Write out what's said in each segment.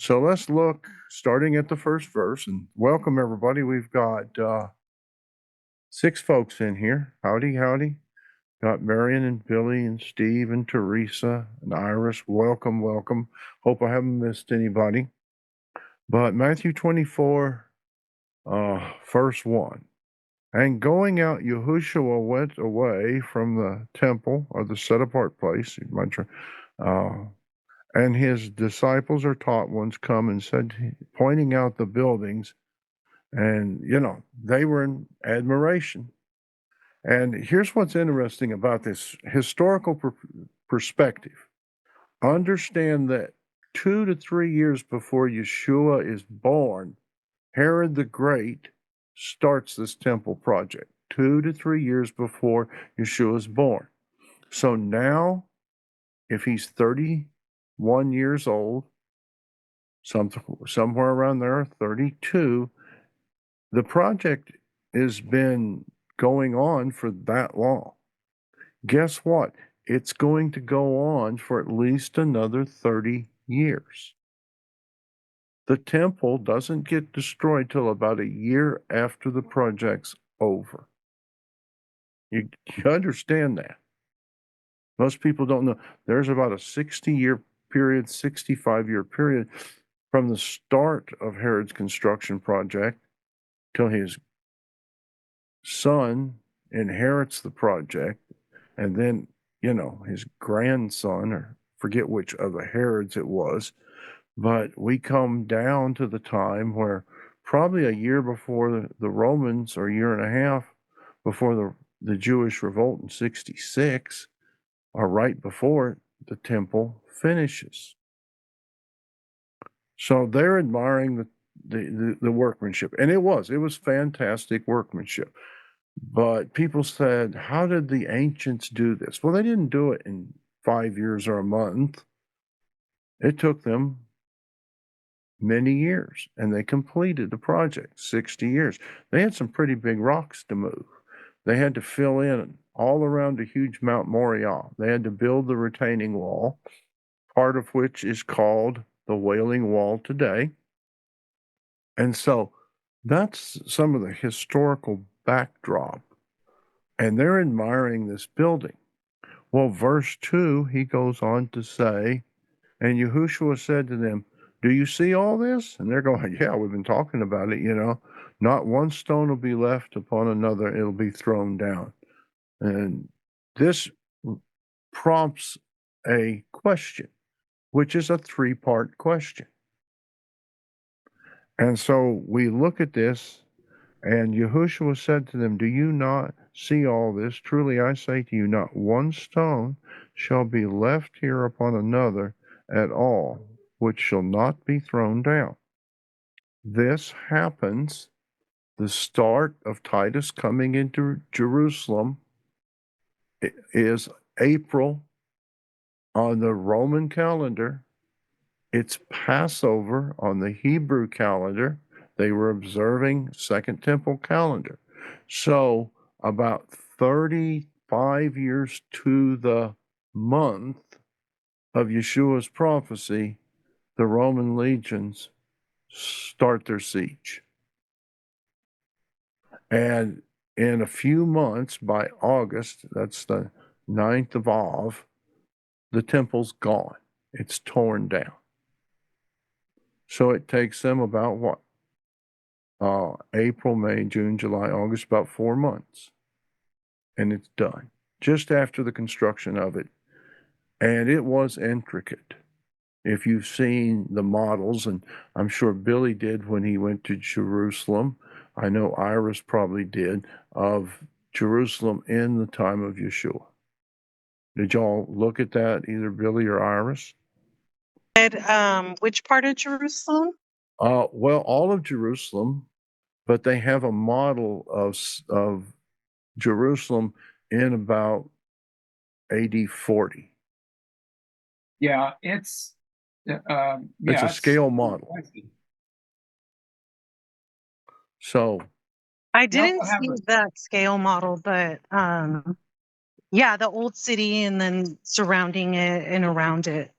So let's look starting at the first verse and welcome everybody. We've got 6 folks in here. Howdy, howdy. Got Marion and Billy and Steve and Teresa and Iris. Welcome, welcome. Hope I haven't missed anybody. But Matthew 24, verse 1. And going out, Yahushua went away from the temple or the set apart place. And his disciples or taught ones come and said, pointing out the buildings, and they were in admiration. And here's what's interesting about this historical perspective. Understand that 2 to 3 years before Yeshua is born, Herod the Great starts this temple project. 2 to 3 years before Yeshua is born. So now, if he's 31 years old, somewhere around there, 32, the project has been going on for that long. Guess what? It's going to go on for at least another 30 years. The temple doesn't get destroyed till about a year after the project's over. You understand that? Most people don't know. There's about a 60-year period, 65-year period from the start of Herod's construction project till his son inherits the project, and then, his grandson, or forget which of the Herods it was, but we come down to the time where probably a year before the Romans, or a year and a half before the Jewish revolt in 66, or right before the temple finishes. So they're admiring the workmanship, and it was fantastic workmanship. But people said, how did the ancients do this? Well, they didn't do it in 5 years or a month. It took them many years, and they completed the project, 60 years. They had some pretty big rocks to move. They had to fill in all around a huge Mount Moriah. They had to build the retaining wall, part of which is called the Wailing Wall today. And so that's some of the historical backdrop. And they're admiring this building. Well, verse 2, he goes on to say, and Yahushua said to them, do you see all this? And they're going, yeah, we've been talking about it, Not one stone will be left upon another, it'll be thrown down. And this prompts a question, which is a 3-part question. And so we look at this, and Yahushua said to them, do you not see all this? Truly I say to you, not one stone shall be left here upon another at all, which shall not be thrown down. This happens, the start of Titus coming into Jerusalem is April on the Roman calendar. It's Passover on the Hebrew calendar. They were observing Second Temple calendar. So about 35 years to the month of Yeshua's prophecy, the Roman legions start their siege. And in a few months, by August, that's the 9th of Av, the temple's gone. It's torn down. So it takes them about what? April, May, June, July, August, about 4 months. And it's done, just after the construction of it. And it was intricate. If you've seen the models, and I'm sure Billy did when he went to Jerusalem, I know Iris probably did, of Jerusalem in the time of Yeshua. Did y'all look at that, either Billy or Iris? Which part of Jerusalem? Well, all of Jerusalem, but they have a model of Jerusalem in about AD 40. Yeah, it's it's a scale model. So I didn't see that scale model, but yeah, the old city and then surrounding it and around it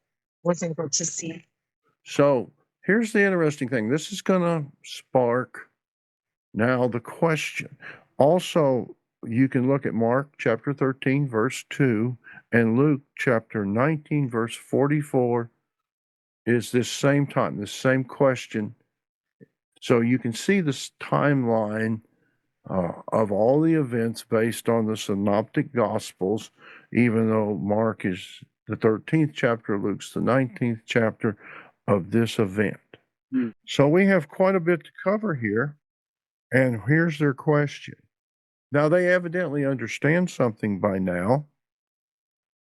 was able to see. So here's the interesting thing. This is going to spark now the question. Also, you can look at Mark chapter 13, verse 2, and Luke chapter 19, verse 44 is this same time, this same question. So you can see this timeline of all the events based on the synoptic gospels, even though Mark is the 13th chapter, Luke's the 19th chapter of this event. So we have quite a bit to cover here. And here's their question. Now, they evidently understand something by now.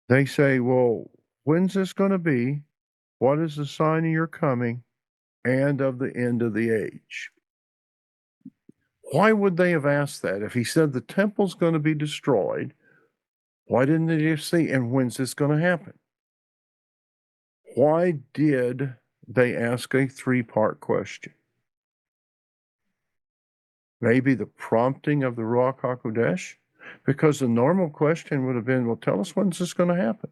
They say, well, when's this going to be? What is the sign of your coming and of the end of the age? Why would they have asked that? If he said the temple's going to be destroyed, why didn't they just say, and when's this going to happen? Why did they ask a three-part question? Maybe the prompting of the Ruach HaKodesh? Because the normal question would have been, well, tell us when's this going to happen?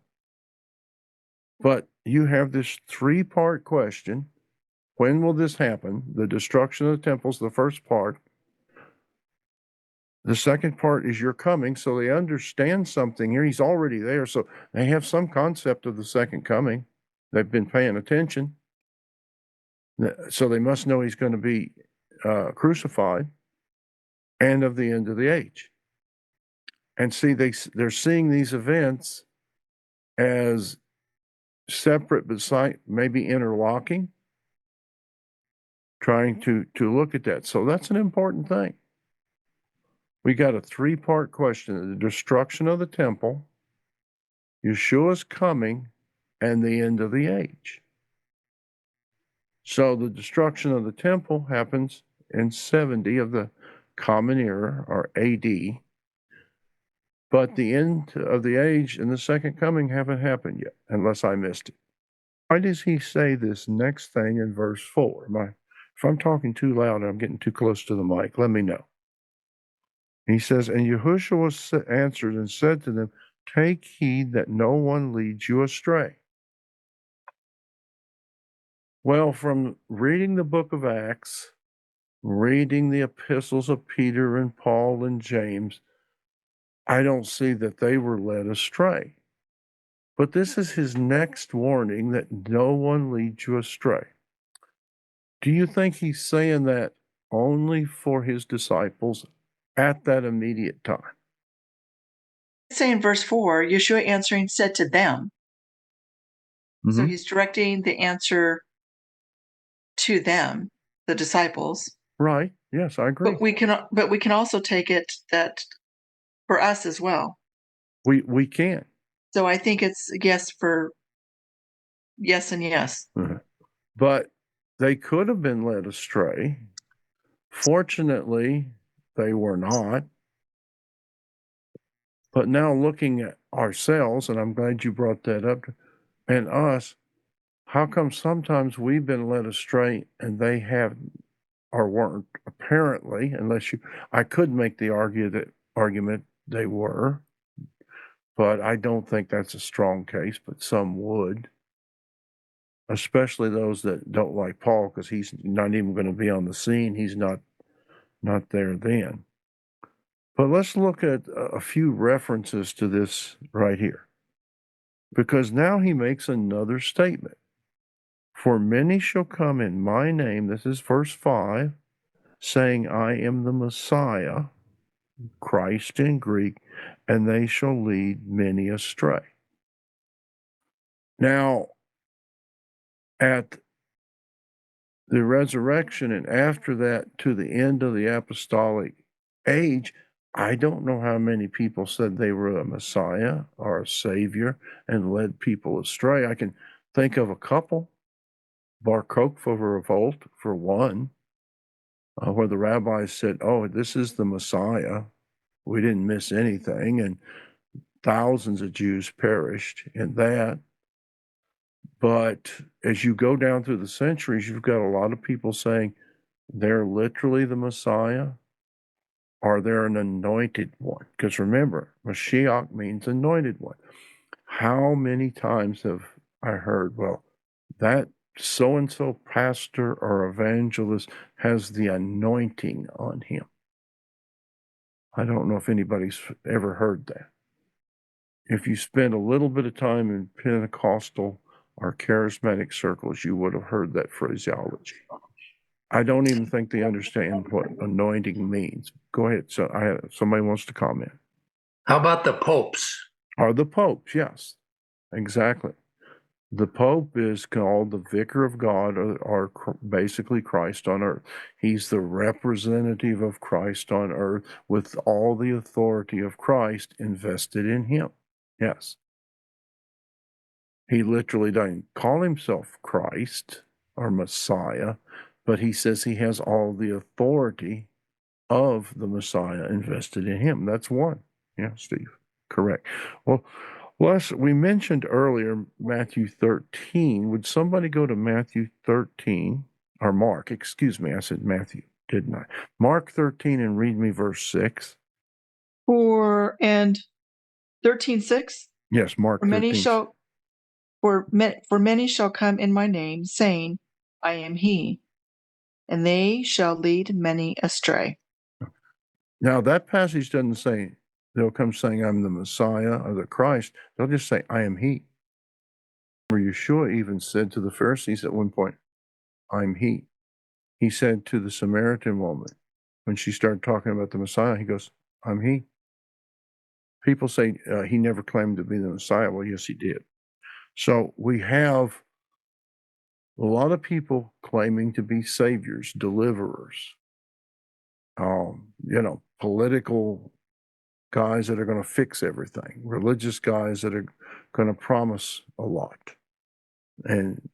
But you have this three-part question. When will this happen? The destruction of the temple's the first part. The second part is your coming, so they understand something here. He's already there, so they have some concept of the second coming. They've been paying attention. So they must know he's going to be crucified and of the end of the age. And see, they're seeing these events as separate but maybe interlocking, trying to look at that. So that's an important thing. We got a three-part question: the destruction of the temple, Yeshua's coming, and the end of the age. So the destruction of the temple happens in 70 of the Common Era, or AD, but the end of the age and the second coming haven't happened yet, unless I missed it. Why does he say this next thing in verse 4? If I'm talking too loud and I'm getting too close to the mic, let me know. He says, and Yahushua answered and said to them, take heed that no one leads you astray. Well, from reading the book of Acts, reading the epistles of Peter and Paul and James, I don't see that they were led astray. But this is his next warning, that no one leads you astray. Do you think he's saying that only for his disciples at that immediate time? Say in verse 4, Yeshua answering said to them. Mm-hmm. So he's directing the answer to them, the disciples. Right. Yes, I agree. But we can also take it that for us as well. We can. So I think it's yes for yes and yes. Mm-hmm. But they could have been led astray. Fortunately, they were not. But now looking at ourselves, and I'm glad you brought that up, and us, how come sometimes we've been led astray and they have or weren't? Apparently, I could make the argument they were, but I don't think that's a strong case, but some would. Especially those that don't like Paul, because he's not even going to be on the scene. He's not there then. But let's look at a few references to this right here. Because now he makes another statement. For many shall come in my name, this is verse 5, saying, I am the Messiah, Christ in Greek, and they shall lead many astray. Now, at the resurrection and after that to the end of the apostolic age, I don't know how many people said they were a Messiah or a Savior and led people astray. I can think of a couple. Bar Kokhba revolt, for one, where the rabbis said, oh, this is the Messiah. We didn't miss anything, and thousands of Jews perished in that. But as you go down through the centuries, you've got a lot of people saying they're literally the Messiah, or they're an anointed one. Because remember, Mashiach means anointed one. How many times have I heard, well, that so-and-so pastor or evangelist has the anointing on him. I don't know if anybody's ever heard that. If you spend a little bit of time in Pentecostal or charismatic circles, you would have heard that phraseology. I don't even think they understand what anointing means. Go ahead. So somebody wants to comment. How about the popes? Or the popes, yes, exactly. The Pope is called the Vicar of God, or basically Christ on earth. He's the representative of Christ on earth with all the authority of Christ invested in him. Yes. He literally doesn't call himself Christ or Messiah, but he says he has all the authority of the Messiah invested in him. That's one. Yeah, Steve. Correct. Well, we mentioned earlier Matthew 13. Would somebody go to Matthew 13, or Mark, excuse me, I said Matthew, didn't I? Mark 13 and read me verse 6. And 13:6. Yes, Mark 13. For many shall come in my name, saying, I am he, and they shall lead many astray. Now, that passage doesn't say they'll come saying, I'm the Messiah or the Christ. They'll just say, I am he. Yeshua even said to the Pharisees at one point, I'm he. He said to the Samaritan woman, when she started talking about the Messiah, he goes, I'm he. People say he never claimed to be the Messiah. Well, yes, he did. So we have a lot of people claiming to be saviors, deliverers, political guys that are going to fix everything, religious guys that are going to promise a lot and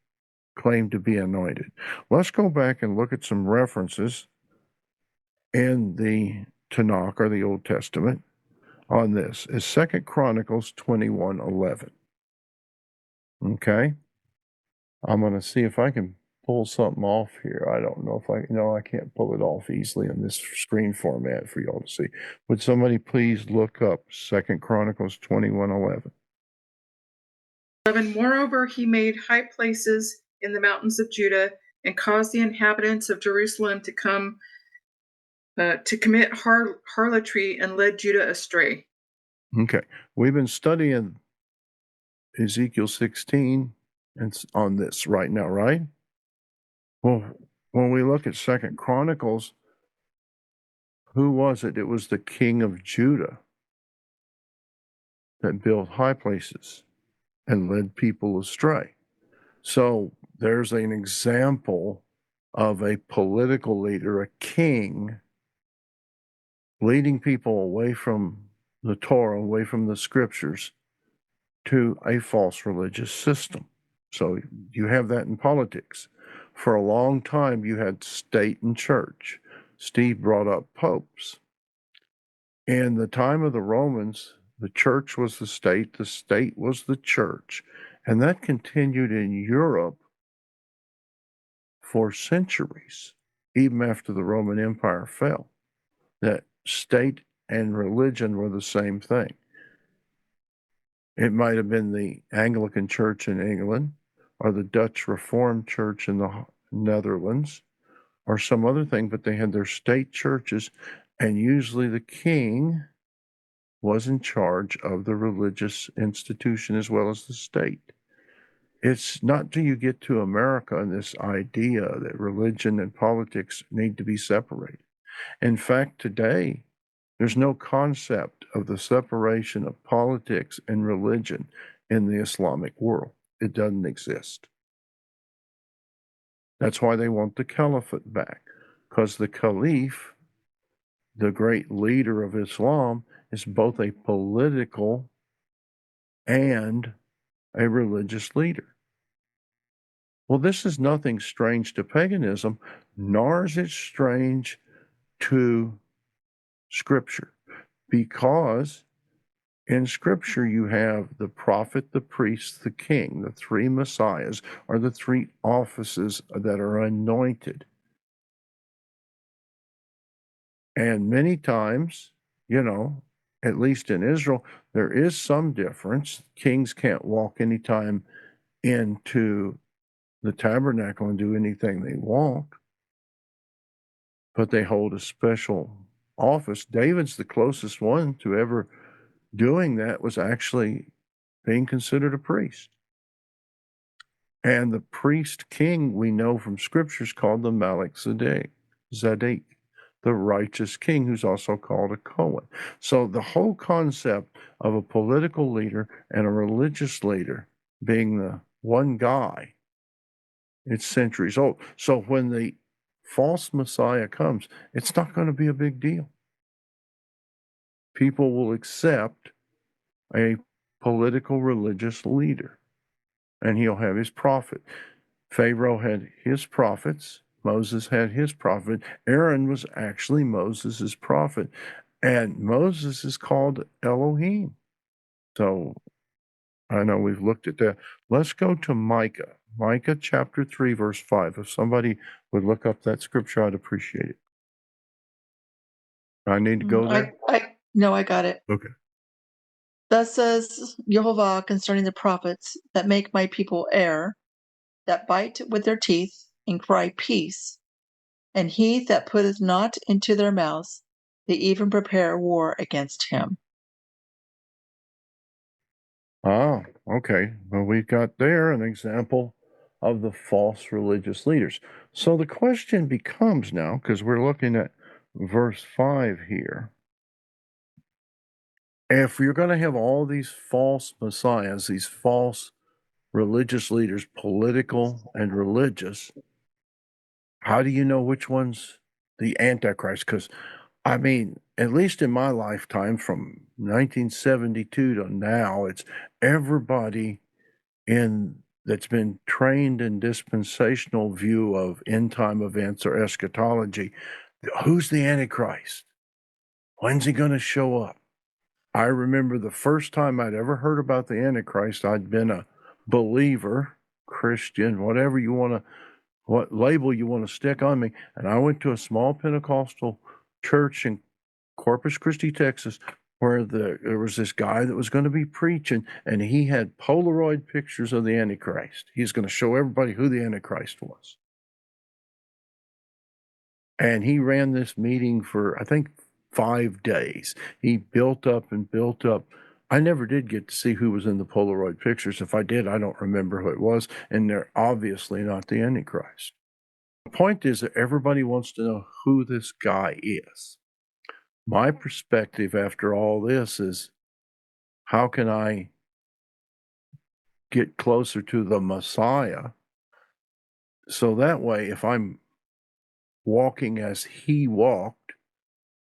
claim to be anointed. Let's go back and look at some references in the Tanakh, or the Old Testament, on this. Is 2 Chronicles 21:11. Okay? I'm going to see if I can pull something off here. I don't know if I can't pull it off easily in this screen format for y'all to see. Would somebody please look up 2 Chronicles 21:11? Moreover, he made high places in the mountains of Judah and caused the inhabitants of Jerusalem to come to commit harlotry and led Judah astray. Okay. We've been studying Ezekiel 16 and on this right now, right? Well, when we look at 2 Chronicles, who was it? It was the king of Judah that built high places and led people astray. So there's an example of a political leader, a king, leading people away from the Torah, away from the scriptures, to a false religious system. So you have that in politics. For a long time, you had state and church. Steve brought up popes. In the time of the Romans, the church was the state was the church. And that continued in Europe for centuries, even after the Roman Empire fell. That state and religion were the same thing. It might have been the Anglican Church in England, or the Dutch Reformed Church in the Netherlands, or some other thing, but they had their state churches, and usually the king was in charge of the religious institution as well as the state. It's not till you get to America and this idea that religion and politics need to be separated. In fact, today, there's no concept of the separation of politics and religion in the Islamic world. It doesn't exist. That's why they want the caliphate back, because the caliph, the great leader of Islam, is both a political and a religious leader. Well, this is nothing strange to paganism, nor is it strange to Scripture, because in Scripture you have the prophet, the priest, the king, the three messiahs, or the three offices that are anointed. And many times, at least in Israel, there is some difference. Kings can't walk anytime into the tabernacle and do anything they want, but they hold a special office. David's the closest one to ever doing that, was actually being considered a priest. And the priest king we know from scriptures called the Melchizedek, Zadok, the righteous king, who's also called a Cohen. So the whole concept of a political leader and a religious leader being the one guy, it's centuries old. So when the false Messiah comes, it's not going to be a big deal. People will accept a political religious leader, and he'll have his prophet. Pharaoh had his prophets. Moses had his prophet. Aaron was actually Moses's prophet, and Moses is called Elohim. So I know we've looked at that. Let's go to Micah. Micah chapter 3, verse 5. If somebody would look up that scripture, I'd appreciate it. I need to go there? No, I got it. Okay. Thus says Jehovah concerning the prophets that make my people err, that bite with their teeth and cry peace, and he that putteth not into their mouths, they even prepare war against him. Ah, okay. Well, we've got there an example of the false religious leaders. So the question becomes now, because we're looking at verse 5 here, if you're going to have all these false messiahs, these false religious leaders, political and religious, how do you know which one's the Antichrist? Because, I mean, at least in my lifetime, from 1972 to now, it's everybody that's been trained in dispensational view of end time events or eschatology. Who's the Antichrist? When's he going to show up? I remember the first time I'd ever heard about the Antichrist, I'd been a believer, Christian, whatever you want to, what label you want to stick on me. And I went to a small Pentecostal church in Corpus Christi, Texas, where there was this guy that was going to be preaching, and he had Polaroid pictures of the Antichrist. He's going to show everybody who the Antichrist was. And he ran this meeting for, I think, 5 days. He built up and built up. I never did get to see who was in the Polaroid pictures. If I did, I don't remember who it was, and they're obviously not the Antichrist. The point is that everybody wants to know who this guy is. My perspective after all this is, how can I get closer to the Messiah? So that way, if I'm walking as he walked,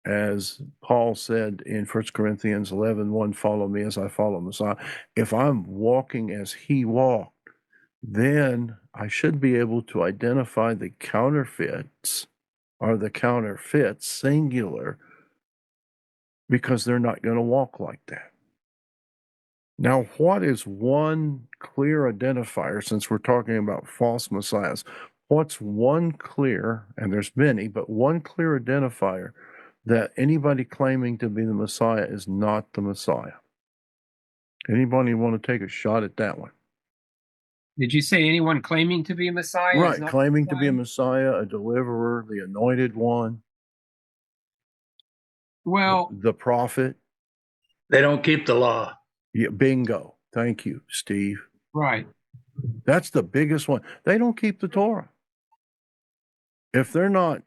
as Paul said in 1 Corinthians 11:1, follow me as I follow Messiah. If I'm walking as he walked, then I should be able to identify the counterfeits or the counterfeits, singular, because they're not going to walk like that. Now, what is one clear identifier, since we're talking about false messiahs? What's one clear, and there's many, but one clear identifier that anybody claiming to be the Messiah is not the Messiah? Anybody want to take a shot at that one? Did you say anyone claiming to be a Messiah? Right, claiming to be a Messiah, a deliverer, the anointed one. Well, the prophet. They don't keep the law. Yeah, bingo. Thank you, Steve. right. That's the biggest one. They don't keep the Torah. If they're not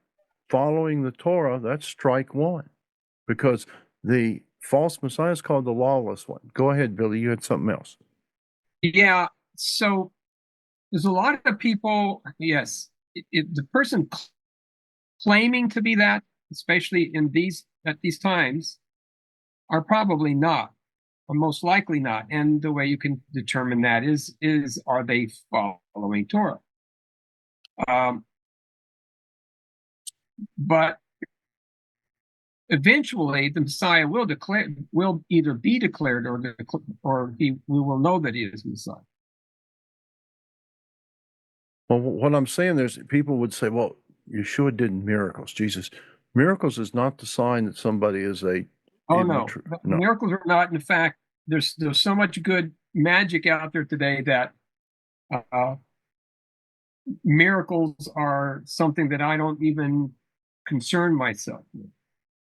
following the Torah, that's strike one, because the false Messiah is called the lawless one. Go ahead, Billy. You had something else. Yeah. So there's a lot of people, yes, the person claiming to be that, especially at these times, are probably not, or most likely not. And the way you can determine that is are they following Torah? But eventually, the Messiah will either be declared, or we will know that he is Messiah. Well, what I'm saying, there's people would say, well, Yeshua did miracles. Miracles is not the sign that somebody is a. Oh no, miracles are not. In fact, there's so much good magic out there today that miracles are something that I don't even concern myself with,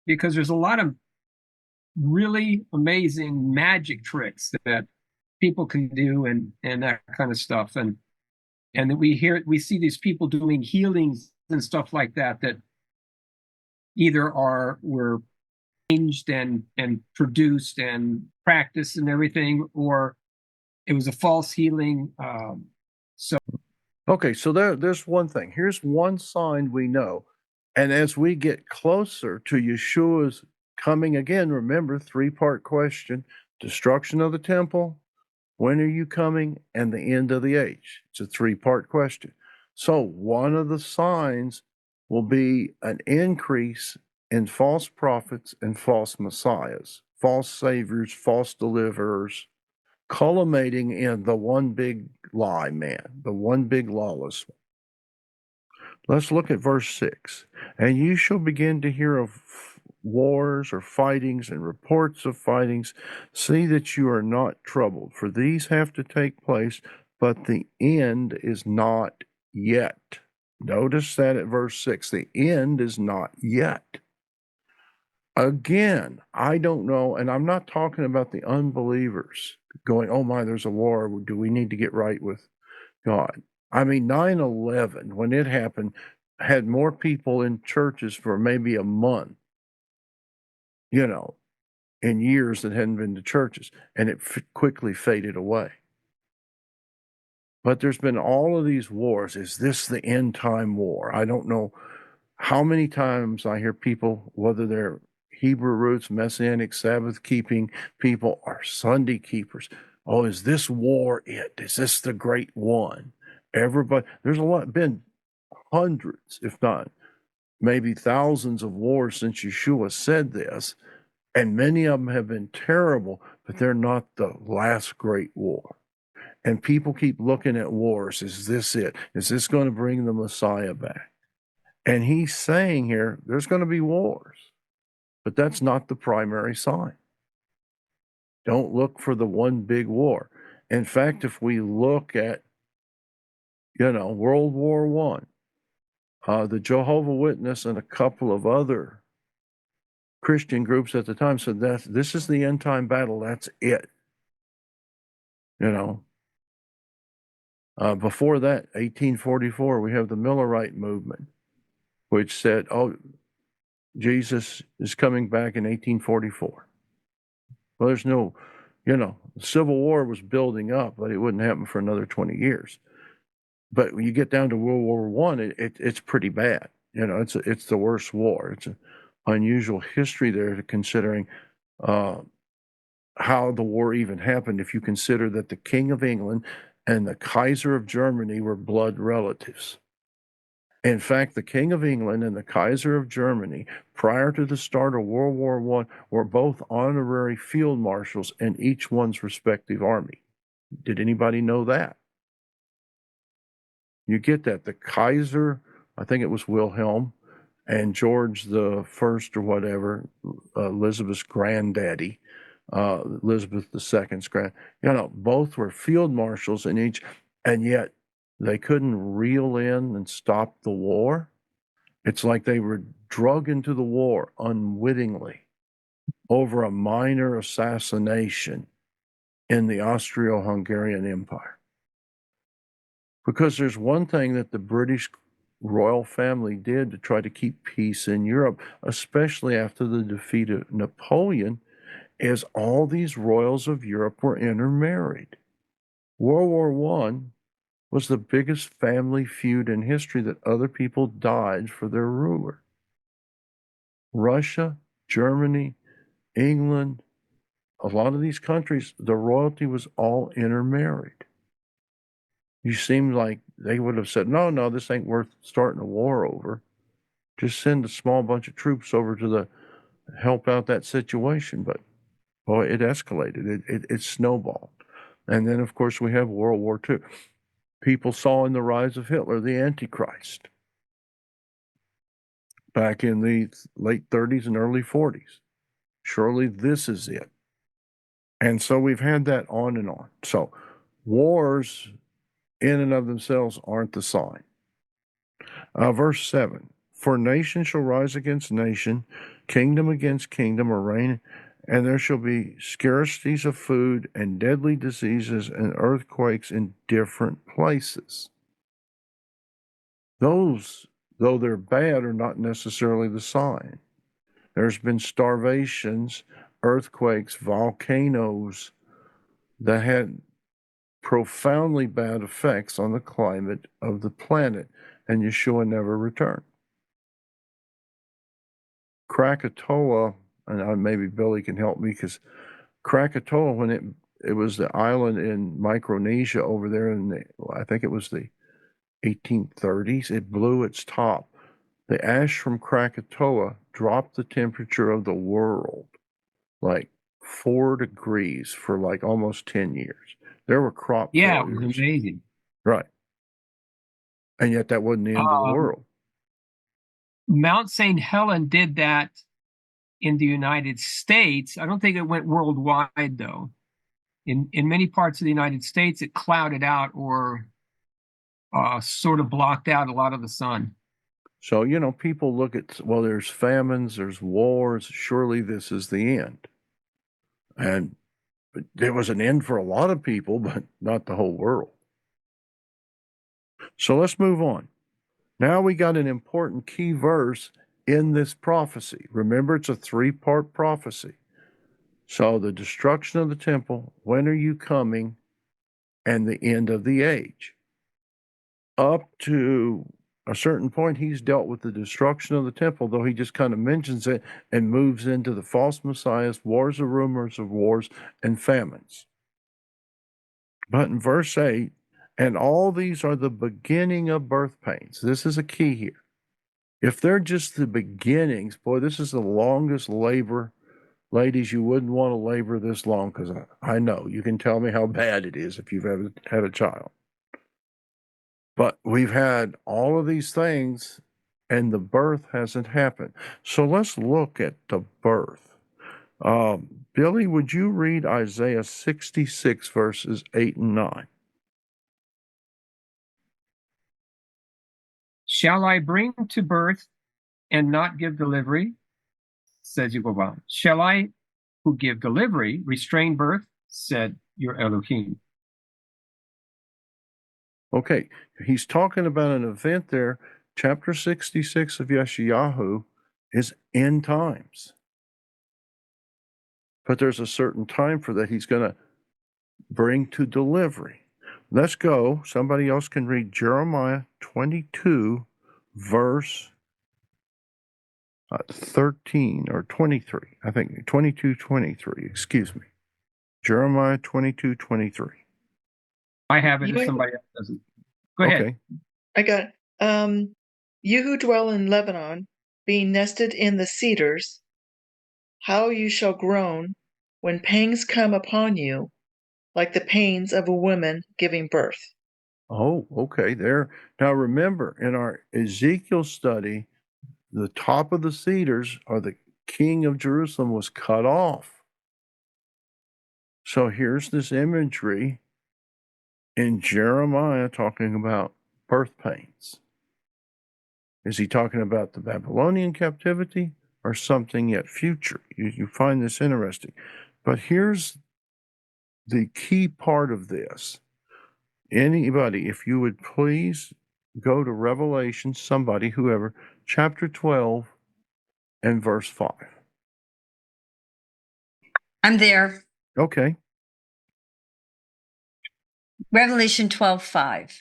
because there's a lot of really amazing magic tricks that people can do, and that kind of stuff, and that we see these people doing healings and stuff like that either were changed and produced and practiced and everything, or it was a false healing. Okay, so there's one thing. Here's one sign we know. And as we get closer to Yeshua's coming again, remember, three-part question: destruction of the temple, when are you coming, and the end of the age. It's a three-part question. So one of the signs will be an increase in false prophets and false messiahs, false saviors, false deliverers, culminating in the one big lie man, the one big lawless one. Let's look at verse 6. And you shall begin to hear of wars or fightings and reports of fightings. See that you are not troubled, for these have to take place, but the end is not yet. Notice that at verse 6, the end is not yet. Again, I don't know, and I'm not talking about the unbelievers going, oh my, there's a war. Do we need to get right with God? I mean, 9/11, when it happened, had more people in churches for maybe a month, in years that hadn't been to churches, and it quickly faded away. But there's been all of these wars. Is this the end time war? I don't know how many times I hear people, whether they're Hebrew roots, Messianic, Sabbath keeping people, or Sunday keepers. Oh, is this war it? Is this the great one? Everybody, there's been hundreds, if not maybe thousands of wars since Yeshua said this, and many of them have been terrible, but they're not the last great war. And people keep looking at wars. Is this it? Is this going to bring the Messiah back? And he's saying here, there's going to be wars, but that's not the primary sign. Don't look for the one big war. In fact, if we look at, World War I, the Jehovah Witness and a couple of other Christian groups at the time said that this is the end time battle. That's it. Before that, 1844, we have the Millerite movement, which said, oh, Jesus is coming back in 1844. Well, there's no, the Civil War was building up, but it wouldn't happen for another 20 years. But when you get down to World War I, it's pretty bad. It's the worst war. It's an unusual history there, considering how the war even happened, if you consider that the King of England and the Kaiser of Germany were blood relatives. In fact, the King of England and the Kaiser of Germany, prior to the start of World War I, were both honorary field marshals in each one's respective army. Did anybody know that? You get that. The Kaiser, I think it was Wilhelm, and George the First or whatever, Elizabeth's granddaddy, Elizabeth II's both were field marshals in each, and yet they couldn't reel in and stop the war. It's like they were drug into the war unwittingly over a minor assassination in the Austro-Hungarian Empire. Because there's one thing that the British royal family did to try to keep peace in Europe, especially after the defeat of Napoleon, is all these royals of Europe were intermarried. World War I was the biggest family feud in history that other people died for their ruler. Russia, Germany, England, a lot of these countries, the royalty was all intermarried. You seem like they would have said, no, this ain't worth starting a war over. Just send a small bunch of troops over to help out that situation. But boy, it escalated. It snowballed. And then, of course, we have World War II. People saw in the rise of Hitler the Antichrist back in the late 30s and early 40s. Surely this is it. And so we've had that on and on. So wars in and of themselves aren't the sign. Verse 7, for nation shall rise against nation, kingdom against kingdom, or reign, and there shall be scarcities of food and deadly diseases and earthquakes in different places. Those, though they're bad, are not necessarily the sign. There's been starvations, earthquakes, volcanoes that had profoundly bad effects on the climate of the planet, and Yeshua never returned. Krakatoa, and maybe Billy can help me, because Krakatoa, when it was the island in Micronesia over there I think it was the 1830s, it blew its top. The ash from Krakatoa dropped the temperature of the world like 4 degrees for like almost 10 years. There were crop Yeah, failures. it was amazing. Right. And yet that wasn't the end of the world. Mount St. Helen did that in the United States. I don't think it went worldwide, though. In many parts of the United States, it clouded out or sort of blocked out a lot of the sun. So, people look at, well, there's famines, there's wars, surely this is the end. And there was an end for a lot of people, but not the whole world. So let's move on. Now we got an important key verse in this prophecy. Remember, it's a 3-part prophecy. So the destruction of the temple, when are you coming, and the end of the age. Up to a certain point, he's dealt with the destruction of the temple, though he just kind of mentions it and moves into the false messiahs, wars of rumors of wars, and famines. But in verse 8, and all these are the beginning of birth pains. This is a key here. If they're just the beginnings, boy, this is the longest labor. Ladies, you wouldn't want to labor this long, because I know you can tell me how bad it is if you've ever had a child. But we've had all of these things, and the birth hasn't happened. So let's look at the birth. Billy, would you read Isaiah 66, verses 8 and 9? Shall I bring to birth and not give delivery? Says Yehovah. Shall I, who give delivery, restrain birth? Said your Elohim. Okay, he's talking about an event there. Chapter 66 of Yeshayahu is end times. But there's a certain time for that he's going to bring to delivery. Let's go. Somebody else can read Jeremiah 22, verse 13 or 23. I think 22, 23. Excuse me. Jeremiah 22, 23. I have it if somebody else doesn't. Go ahead. Okay. I got it. You who dwell in Lebanon, being nested in the cedars, how you shall groan when pangs come upon you, like the pains of a woman giving birth. Oh, okay. There. Now remember, in our Ezekiel study, the top of the cedars, or the king of Jerusalem, was cut off. So here's this imagery in Jeremiah talking about birth pains. Is he talking about the Babylonian captivity or something yet future? You find this interesting. But here's the key part of this. Anybody, if you would please go to Revelation, somebody, whoever, chapter 12 and verse 5. I'm there. Okay. Revelation 12:5.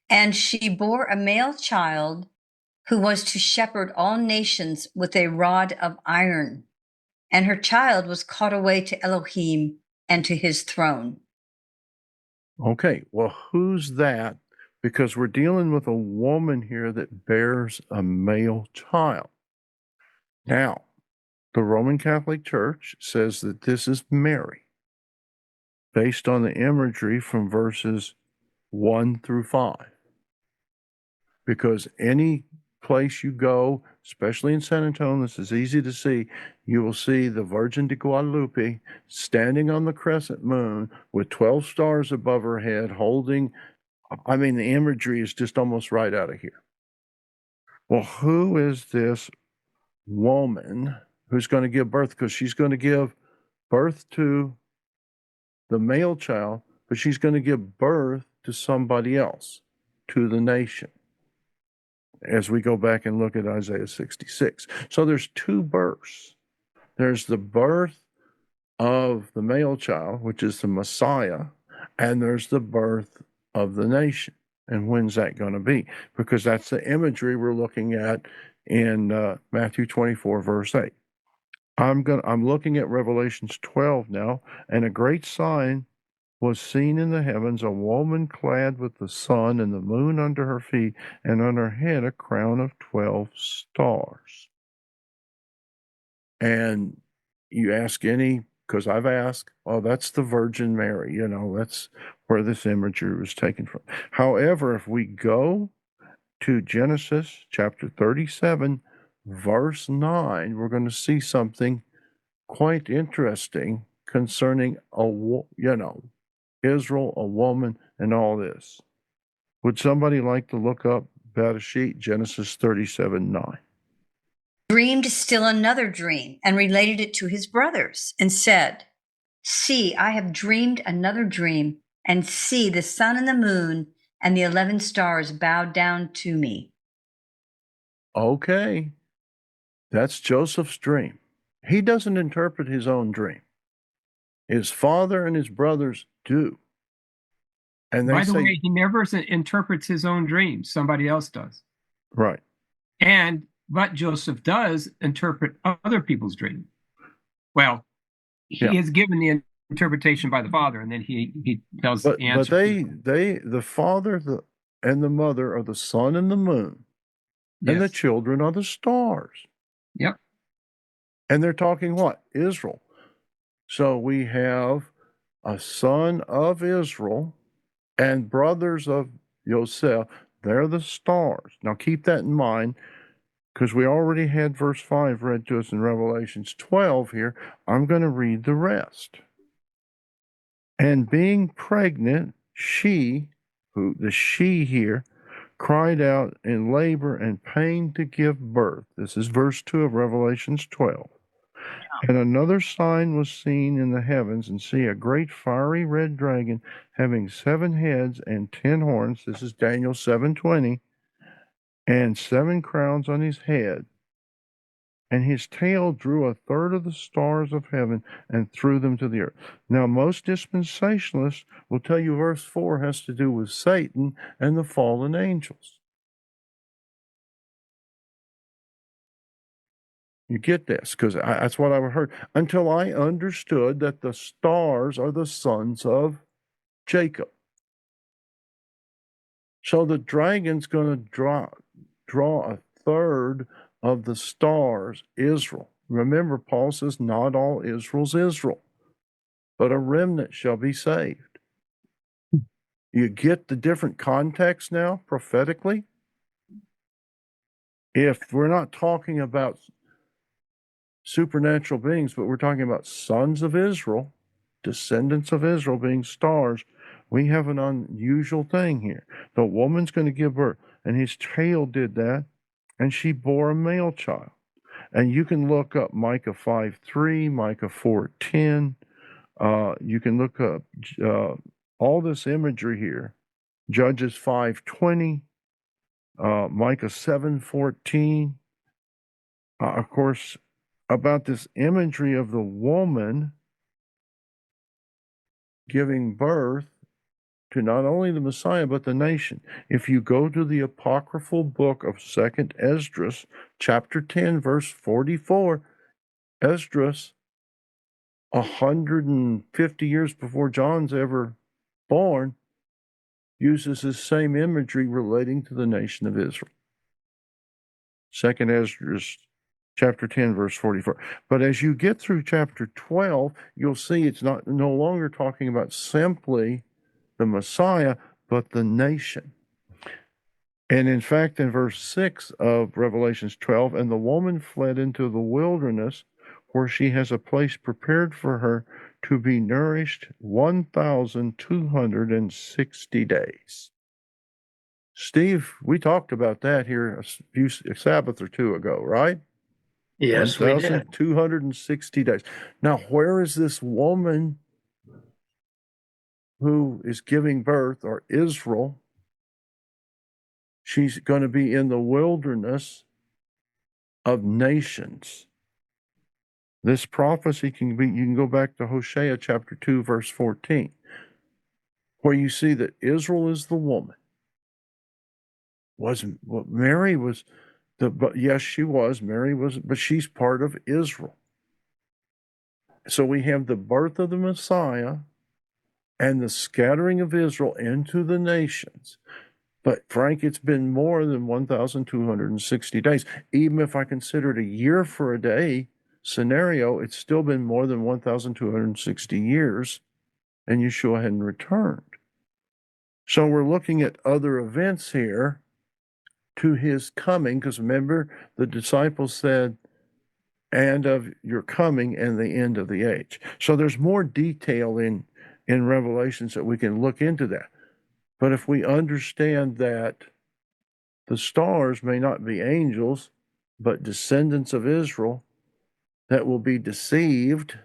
And she bore a male child who was to shepherd all nations with a rod of iron. And her child was caught away to Elohim and to his throne. Okay. Well, who's that? Because we're dealing with a woman here that bears a male child. Now, the Roman Catholic Church says that this is Mary, based on the imagery from verses 1 through 5. Because any place you go, especially in San Antonio, this is easy to see, you will see the Virgin de Guadalupe standing on the crescent moon with 12 stars above her head, holding I mean, the imagery is just almost right out of here. Well, who is this woman who's going to give birth? Because she's going to give birth to the male child, but she's going to give birth to somebody else, to the nation, as we go back and look at Isaiah 66. So there's two births. There's the birth of the male child, which is the Messiah, and there's the birth of the nation. And when's that going to be? Because that's the imagery we're looking at in Matthew 24, verse 8. I'm looking at Revelations 12 now, and a great sign was seen in the heavens, a woman clad with the sun and the moon under her feet, and on her head a crown of 12 stars. And you ask any, because I've asked, oh, that's the Virgin Mary, that's where this imagery was taken from. However, if we go to Genesis chapter 37, verse 9, we're going to see something quite interesting concerning Israel, a woman, and all this. Would somebody like to look up about a sheet, Genesis 37:9? Dreamed still another dream and related it to his brothers and said, "See, I have dreamed another dream, and see, the sun and the moon and the 11 stars bowed down to me." Okay, that's Joseph's dream. He doesn't interpret his own dream. His father and his brothers do. And By the way, he never interprets his own dreams. Somebody else does. Right. But Joseph does interpret other people's dreams. Well, he is given the interpretation by the father, and then he tells the answer. But the father and the mother are the sun and the moon, and the children are the stars. Yep. And they're talking what? Israel. So we have a son of Israel and brothers of Yosef. They're the stars. Now keep that in mind, because we already had verse 5 read to us in Revelations 12 here. I'm going to read the rest. And being pregnant, the she here, cried out in labor and pain to give birth. This is verse 2 of Revelations 12. And another sign was seen in the heavens, and see a great fiery red dragon having 7 heads and 10 horns. This is Daniel 7:20, and 7 crowns on his head. And his tail drew a third of the stars of heaven and threw them to the earth. Now, most dispensationalists will tell you verse 4 has to do with Satan and the fallen angels. You get this, because that's what I heard, until I understood that the stars are the sons of Jacob. So the dragon's going to draw a third of the stars, Israel. Remember, Paul says, not all Israel's Israel, but a remnant shall be saved. You get the different context now, prophetically? If we're not talking about supernatural beings, but we're talking about sons of Israel, descendants of Israel being stars, we have an unusual thing here. The woman's going to give birth, and his tail did that, and she bore a male child. And you can look up Micah 5:3, Micah 4:10. You can look up all this imagery here. Judges 5:20, Micah 7:14. Of course, about this imagery of the woman giving birth to not only the Messiah, but the nation. If you go to the apocryphal book of 2nd Esdras, chapter 10, verse 44, Esdras, 150 years before John's ever born, uses the same imagery relating to the nation of Israel. 2nd Esdras, chapter 10, verse 44. But as you get through chapter 12, you'll see it's no longer talking about simply the Messiah, but the nation. And in fact, in verse 6 of Revelations 12, and the woman fled into the wilderness, where she has a place prepared for her to be nourished 1,260 days. Steve, we talked about that here a Sabbath or two ago, right? Yes, we did. 1,260 days. Now, where is this woman who is giving birth, or Israel? She's going to be in the wilderness of nations. This prophecy can be, you can go back to Hosea chapter 2, verse 14, where you see that Israel is the woman. Mary was but yes, she was. Mary was, but she's part of Israel. So we have the birth of the Messiah and the scattering of Israel into the nations. But Frank, it's been more than 1,260 days. Even if I consider it a year for a day scenario, it's still been more than 1,260 years, and Yeshua hadn't returned. So we're looking at other events here to his coming, because remember, the disciples said, and of your coming and the end of the age. So there's more detail in Revelations that we can look into that. But if we understand that the stars may not be angels, but descendants of Israel that will be deceived,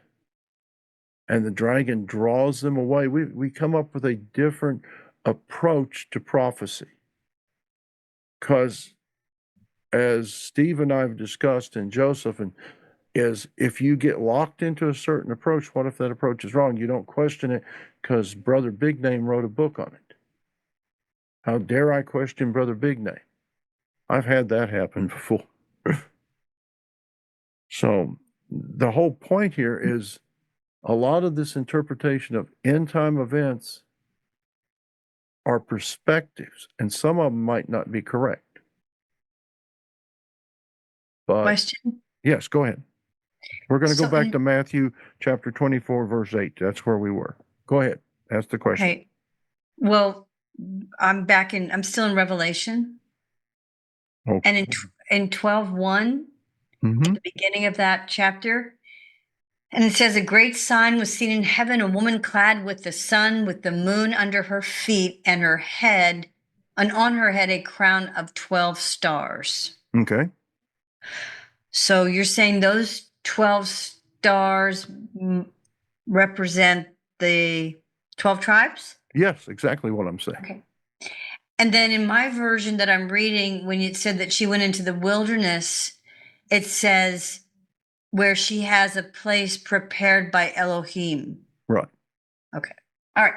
and the dragon draws them away, we come up with a different approach to prophecy. Because as Steve and I have discussed, and Joseph, and is if you get locked into a certain approach, what if that approach is wrong? You don't question it because Brother Big Name wrote a book on it. How dare I question Brother Big Name? I've had that happen before. So the whole point here is a lot of this interpretation of end time events are perspectives, and some of them might not be correct. But Question? yes, go ahead. We're going to go So back to Matthew chapter 24, verse 8. That's where we were. Go ahead. Ask the question. Okay. Well, I'm still in Revelation. Okay. And in 12:1, Mm-hmm. at the beginning of that chapter, and it says, a great sign was seen in heaven, a woman clad with the sun, with the moon under her feet, and on her head a crown of 12 stars. Okay. So you're saying those 12 stars represent the 12 tribes? Yes, exactly what I'm saying. Okay. And then in my version that I'm reading, when it said that she went into the wilderness, it says where she has a place prepared by Elohim. Right. Okay. All right.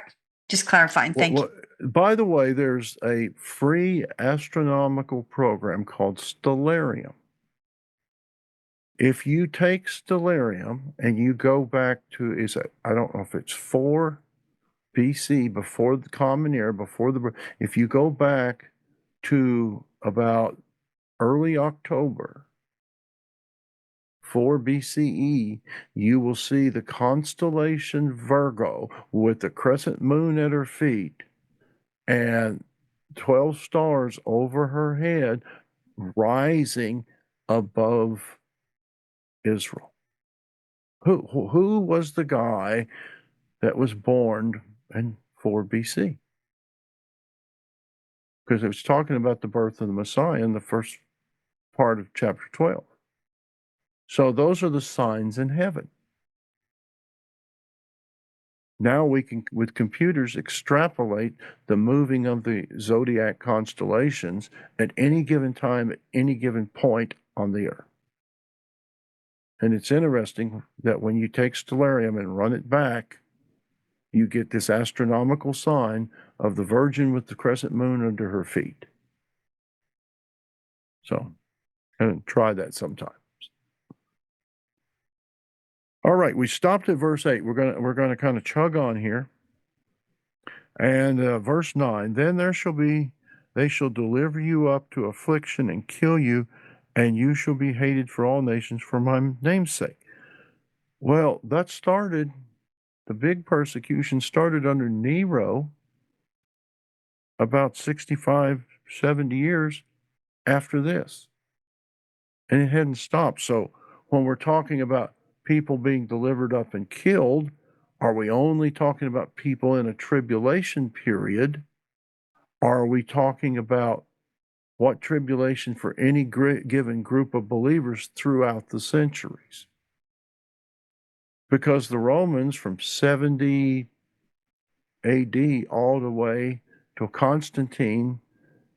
Just clarifying. Thank you. By the way, there's a free astronomical program called Stellarium. If you take Stellarium and you go back to, I don't know if it's 4 BC, before the Common Era, if you go back to about early October, 4 BCE, you will see the constellation Virgo with the crescent moon at her feet and 12 stars over her head rising above Israel. Who was the guy that was born in 4 BC? Because it was talking about the birth of the Messiah in the first part of chapter 12. So those are the signs in heaven. Now we can, with computers, extrapolate the moving of the zodiac constellations at any given time, at any given point on the earth. And it's interesting that when you take Stellarium and run it back, you get this astronomical sign of the Virgin with the crescent moon under her feet. So, kind of try that sometime. All right, we stopped at verse 8. We're gonna kind of chug on here. And verse 9, then they shall deliver you up to affliction and kill you, and you shall be hated for all nations for my name's sake. Well, the big persecution started under Nero about 65, 70 years after this. And it hadn't stopped. So when we're talking about people being delivered up and killed, are we only talking about people in a tribulation period, Or are we talking about what tribulation for any given group of believers throughout the centuries? Because the Romans from 70 AD all the way to Constantine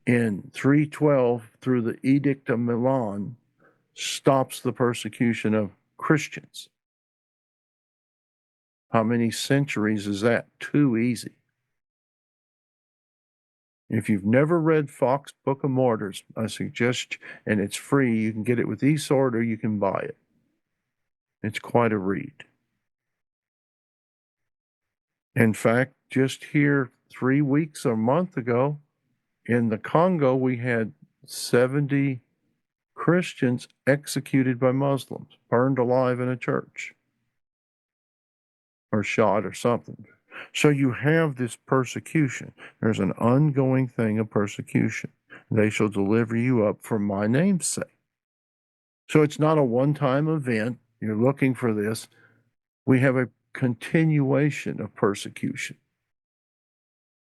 in 312 through the Edict of Milan stops the persecution of Christians. How many centuries is that? Too easy. If you've never read Fox's Book of Martyrs, I suggest, and it's free, you can get it with eSword or you can buy it. It's quite a read. In fact, just here 3 weeks or a month ago, in the Congo, we had 70 Christians executed by Muslims, burned alive in a church, or shot or something. So you have this persecution. There's an ongoing thing of persecution. They shall deliver you up for my name's sake. So it's not a one-time event. You're looking for this. We have a continuation of persecution.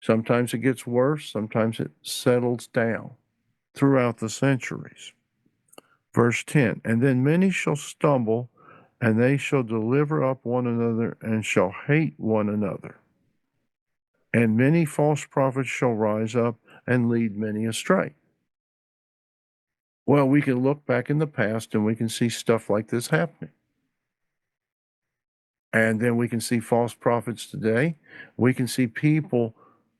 Sometimes it gets worse. Sometimes it settles down throughout the centuries. Verse 10, and then many shall stumble, and they shall deliver up one another, and shall hate one another. And many false prophets shall rise up and lead many astray. Well, we can look back in the past and we can see stuff like this happening. And then we can see false prophets today. We can see people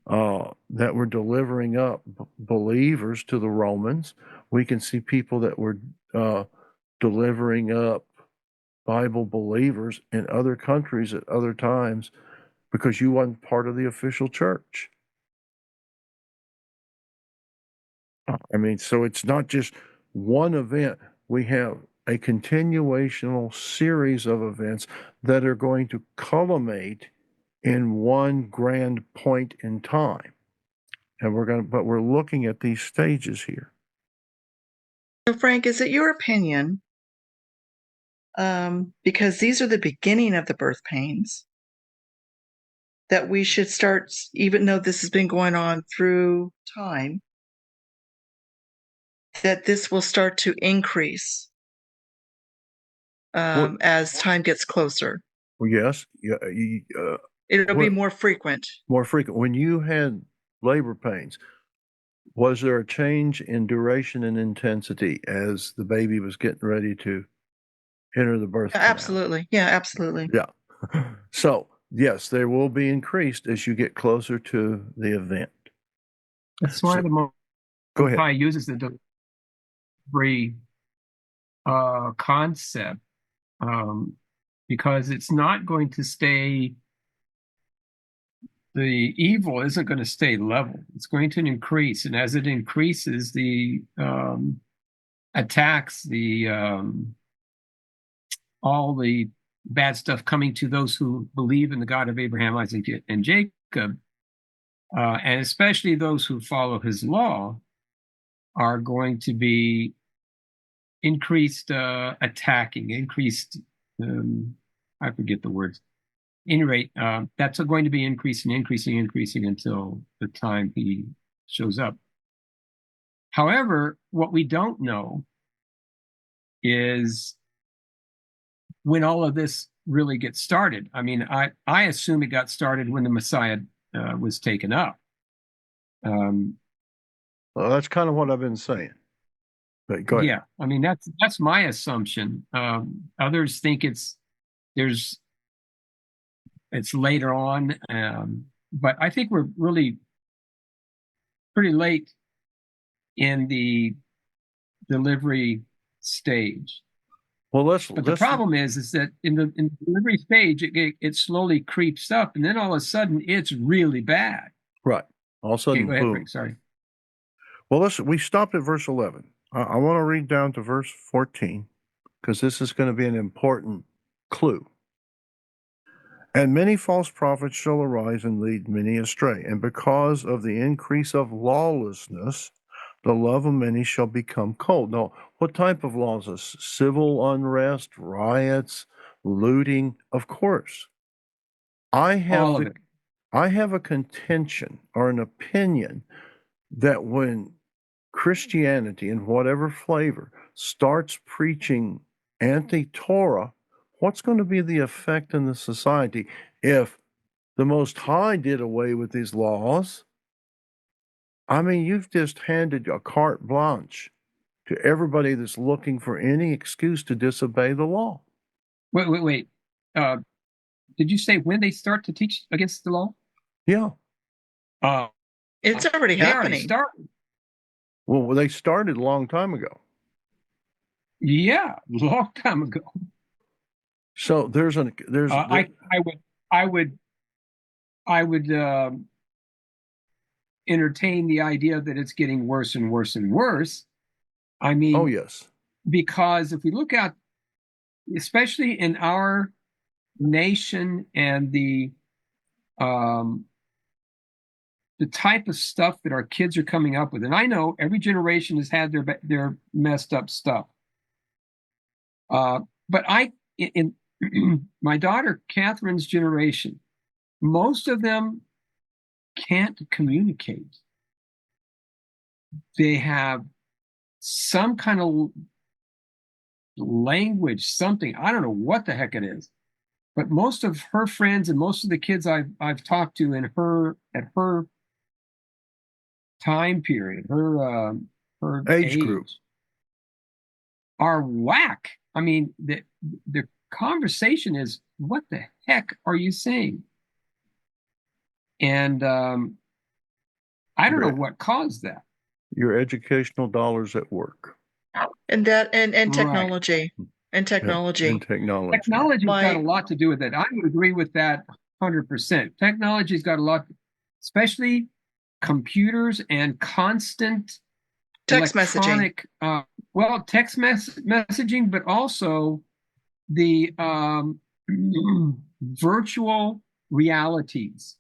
that were delivering up believers to the Romans. We can see people that were delivering up Bible believers in other countries at other times because you weren't part of the official church. I mean, so it's not just one event. We have a continuational series of events that are going to culminate in one grand point in time. And we're looking at these stages here. So, Frank, is it your opinion, because these are the beginning of the birth pains, that we should start, even though this has been going on through time, that this will start to increase as time gets closer? Well, yes. It'll be more frequent. More frequent. When you had labor pains, was there a change in duration and intensity as the baby was getting ready to enter the birth canal? Absolutely. Yeah, absolutely. Yeah. So, yes, there will be increased as you get closer to the event. That's why the Most High uses the delivery concept, because it's not going to stay, the evil isn't going to stay level. It's going to increase. And as it increases, the attacks, all the bad stuff coming to those who believe in the God of Abraham, Isaac, and Jacob, and especially those who follow his law, are going to be increased attacking, increased, I forget the words. At any rate, that's going to be increasing until the time he shows up. However, what we don't know is when all of this really gets started. I mean, I assume it got started when the Messiah was taken up. Well, that's kind of what I've been saying. But go ahead. Yeah, I mean that's my assumption. Others think it's later on, but I think we're really pretty late in the delivery stage. Well, the problem is that in the delivery stage, it slowly creeps up, and then all of a sudden it's really bad. Right. All of a sudden, go ahead, boom. Frank, sorry. Well, we stopped at verse 11. I want to read down to verse 14 because this is going to be an important clue. And many false prophets shall arise and lead many astray. And because of the increase of lawlessness, the love of many shall become cold. Now, what type of lawlessness? Civil unrest, riots, looting? Of course. I have a contention or an opinion that when Christianity, in whatever flavor, starts preaching anti-Torah, what's going to be the effect in the society if the Most High did away with these laws? I mean, you've just handed a carte blanche to everybody that's looking for any excuse to disobey the law. Wait. Did you say when they start to teach against the law? Yeah. It's already They already happening. started. Well, they started a long time ago. Yeah, a long time ago. So there's I would entertain the idea that it's getting worse and worse and worse. I mean, oh yes, because if we look at, especially in our nation and the type of stuff that our kids are coming up with, and I know every generation has had their messed up stuff. But in my daughter Catherine's generation, most of them can't communicate. They have some kind of language, something. I don't know what the heck it is. But most of her friends and most of the kids I've talked to at her time period, her age group, are whack. I mean, the conversation is, what the heck are you saying? And I don't know what caused that. Your educational dollars at work. And technology. Right. And technology. And technology. Technology's got a lot to do with it. I would agree with that 100%. Technology's got a lot, especially computers and constant text messaging. Text messaging, but also the virtual realities.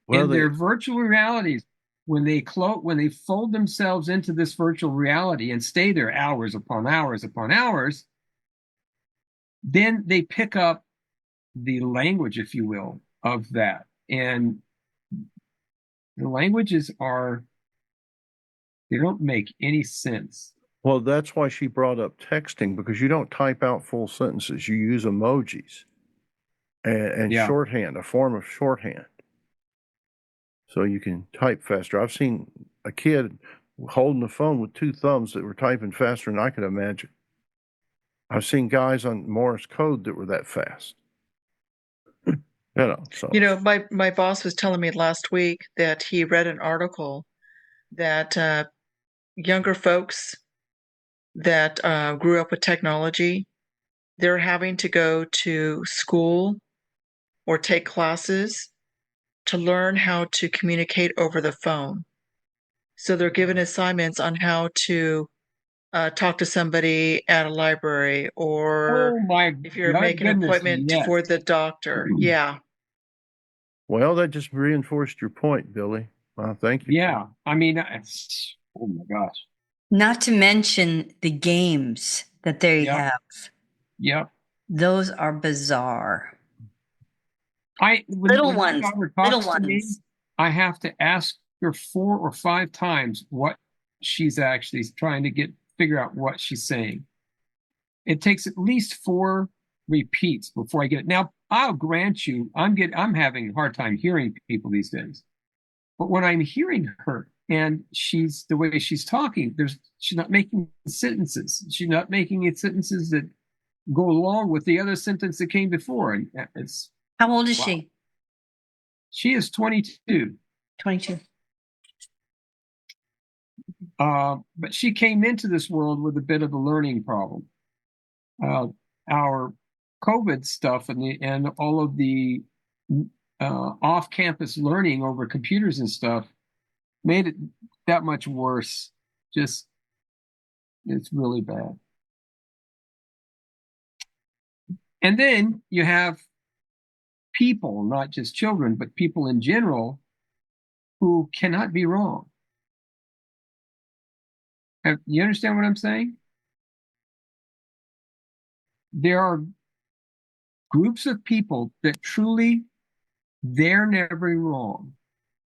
Well, in their virtual realities, when they fold themselves into this virtual reality and stay there hours upon hours upon hours, then they pick up the language, if you will, of that. And the languages they don't make any sense. Well, that's why she brought up texting, because you don't type out full sentences. You use emojis and shorthand, a form of shorthand. So you can type faster. I've seen a kid holding the phone with two thumbs that were typing faster than I could imagine. I've seen guys on Morse code that were that fast. My boss was telling me last week that he read an article that younger folks that grew up with technology, they're having to go to school or take classes to learn how to communicate over the phone. So they're given assignments on how to talk to somebody at a library, or if you're making an appointment for the doctor. Yeah. Well, that just reinforced your point, Billy. Thank you. Yeah. I mean, oh my gosh. Not to mention the games that they have. Yep. Those are bizarre. Little ones. I have to ask her 4 or 5 times what she's actually trying to figure out what she's saying. It takes at least 4 repeats before I get it. Now, I'll grant you, I'm having a hard time hearing people these days. But when I'm hearing her and the way she's talking, she's not making sentences. She's not making sentences that go along with the other sentence that came before. And it's How old is she? She is 22. 22. But she came into this world with a bit of a learning problem. Our COVID stuff and all of the off-campus learning over computers and stuff made it that much worse. It's really bad. And then you have people, not just children, but people in general, who cannot be wrong. You understand what I'm saying? There are groups of people that truly, they're never wrong.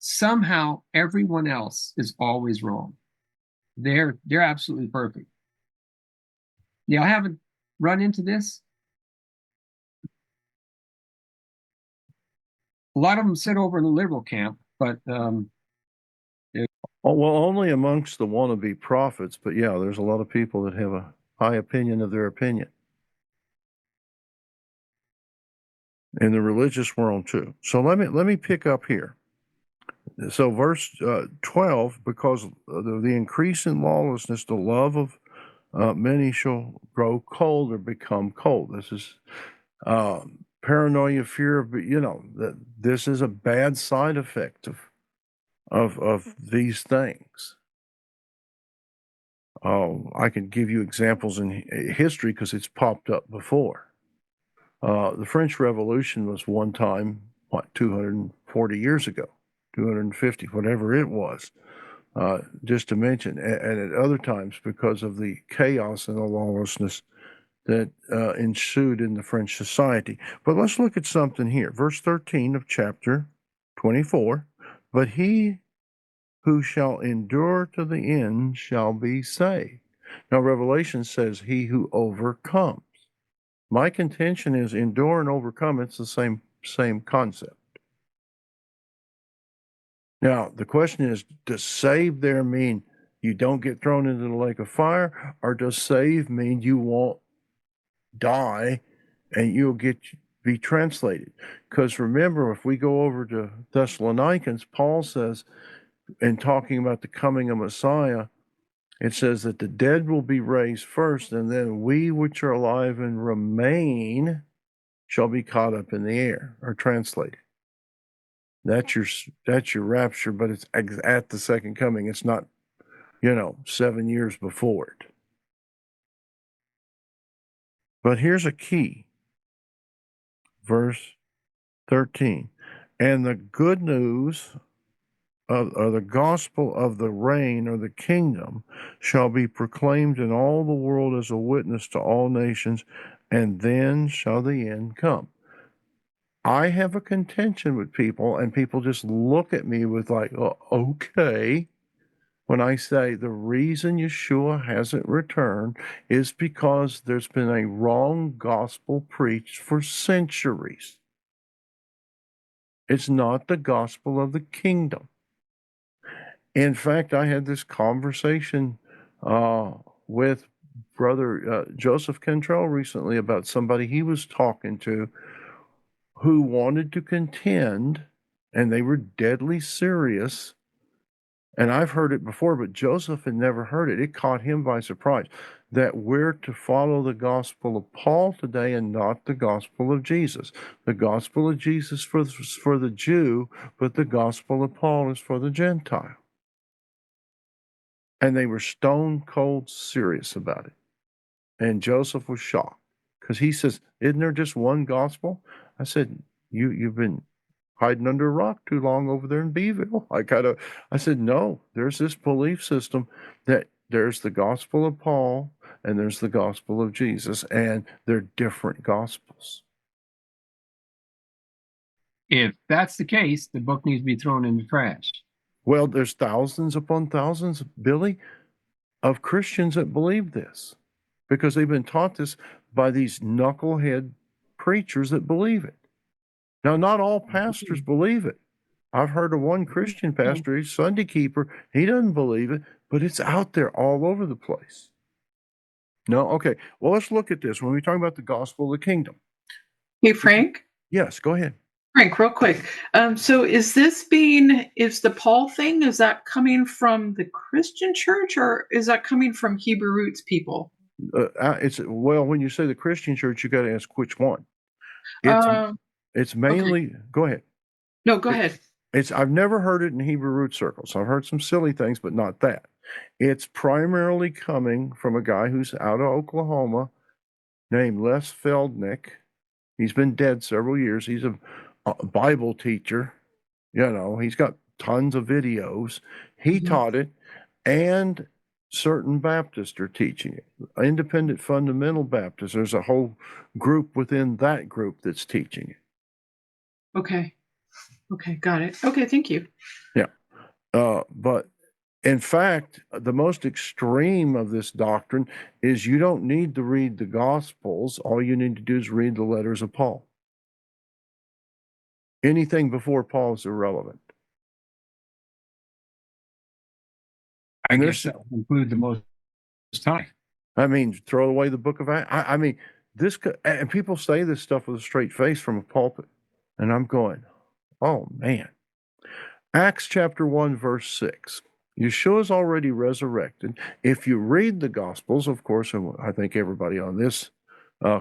somehow everyone else is always wrong. They're absolutely perfect. Yeah, I haven't run into this. A lot of them sit over in the liberal camp, but well, only amongst the wannabe prophets. But yeah, there's a lot of people that have a high opinion of their opinion. In the religious world too. So let me pick up here. So verse 12, because of the increase in lawlessness, the love of many shall grow cold or become cold. This is paranoia, fear of, that this is a bad side effect of these things. I can give you examples in history because it's popped up before. The French Revolution was one time, 240 years ago, 250, whatever it was, just to mention. And at other times, because of the chaos and the lawlessness that ensued in the French society. But let's look at something here. Verse 13 of chapter 24. But he who shall endure to the end shall be saved. Now, Revelation says, he who overcomes. My contention is endure and overcome. It's the same concept. Now, the question is, does save there mean you don't get thrown into the lake of fire, or does save mean you won't die and you'll be translated? Because remember, if we go over to Thessalonians, Paul says, in talking about the coming of Messiah, it says that the dead will be raised first, and then we which are alive and remain shall be caught up in the air, or translated. That's your rapture, but it's at the second coming. It's not, 7 years before it. But here's a key. Verse 13. And the good news or the gospel of the reign or the kingdom shall be proclaimed in all the world as a witness to all nations, and then shall the end come. I have a contention with people, and people just look at me with like, oh, okay, when I say the reason Yeshua hasn't returned is because there's been a wrong gospel preached for centuries. It's not the gospel of the kingdom. In fact, I had this conversation with Brother Joseph Cantrell recently about somebody he was talking to who wanted to contend, and they were deadly serious. And I've heard it before, but Joseph had never heard it. It caught him by surprise that we're to follow the gospel of Paul today and not the gospel of Jesus. The gospel of Jesus is for the Jew, but the gospel of Paul is for the Gentile. And they were stone cold serious about it. And Joseph was shocked because he says, isn't there just one gospel? I said, you've been hiding under a rock too long over there in Beeville. I said, no, there's this belief system that there's the gospel of Paul and there's the gospel of Jesus, and they're different gospels. If that's the case, the book needs to be thrown in the trash. Well, there's thousands upon thousands, Billy, of Christians that believe this because they've been taught this by these knucklehead preachers that believe it. Now, not all pastors believe it. I've heard of one Christian pastor, he's Sunday keeper, he doesn't believe it, but it's out there all over the place. No? Okay. Well, let's look at this when we talk about the gospel of the kingdom. Hey, Frank? Yes, go ahead. Frank, real quick. So is the Paul thing, is that coming from the Christian church or is that coming from Hebrew roots people? Well, when you say the Christian church, you got to ask which one. It's mainly, okay. Go ahead. No, go ahead. I've never heard it in Hebrew root circles. I've heard some silly things, but not that. It's primarily coming from a guy who's out of Oklahoma named Les Feldnick. He's been dead several years. He's a Bible teacher. He's got tons of videos. He taught it, and certain Baptists are teaching it. Independent Fundamental Baptists. There's a whole group within that group that's teaching it. Okay. Okay, got it. Okay, thank you. Yeah. But in fact, the most extreme of this doctrine is you don't need to read the Gospels. All you need to do is read the letters of Paul. Anything before Paul is irrelevant. I guess that would include the Most High. I mean, throw away the book of Acts. I mean, and people say this stuff with a straight face from a pulpit. And I'm going, oh man. Acts chapter 1, verse 6. Yeshua's already resurrected. If you read the Gospels, of course, and I think everybody on this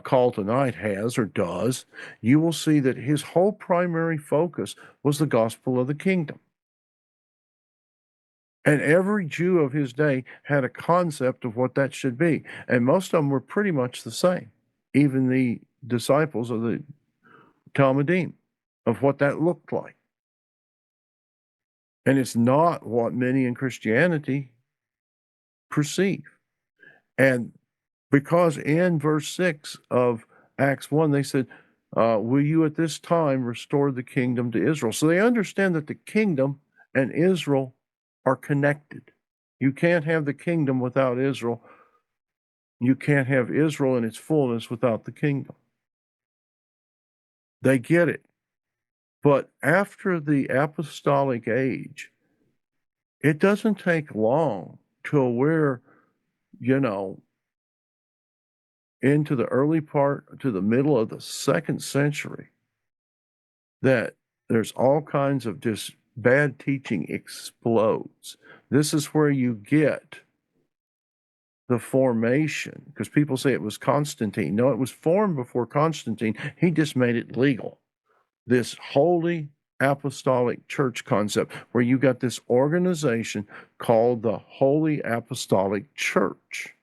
call tonight has or does, you will see that his whole primary focus was the gospel of the kingdom. And every Jew of his day had a concept of what that should be. And most of them were pretty much the same, even the disciples of the Talmudim, of what that looked like. And it's not what many in Christianity perceive. And because in verse 6 of Acts 1, they said, will you at this time restore the kingdom to Israel? So they understand that the kingdom and Israel are connected. You can't have the kingdom without Israel. You can't have Israel in its fullness without the kingdom. They get it. But after the apostolic age, it doesn't take long till we're, into the early part to the middle of the 2nd century, that there's all kinds of just bad teaching explodes. This is where you get the formation, because people say it was Constantine. No, it was formed before Constantine. He just made it legal. This holy apostolic church concept, where you got this organization called the Holy Apostolic Church.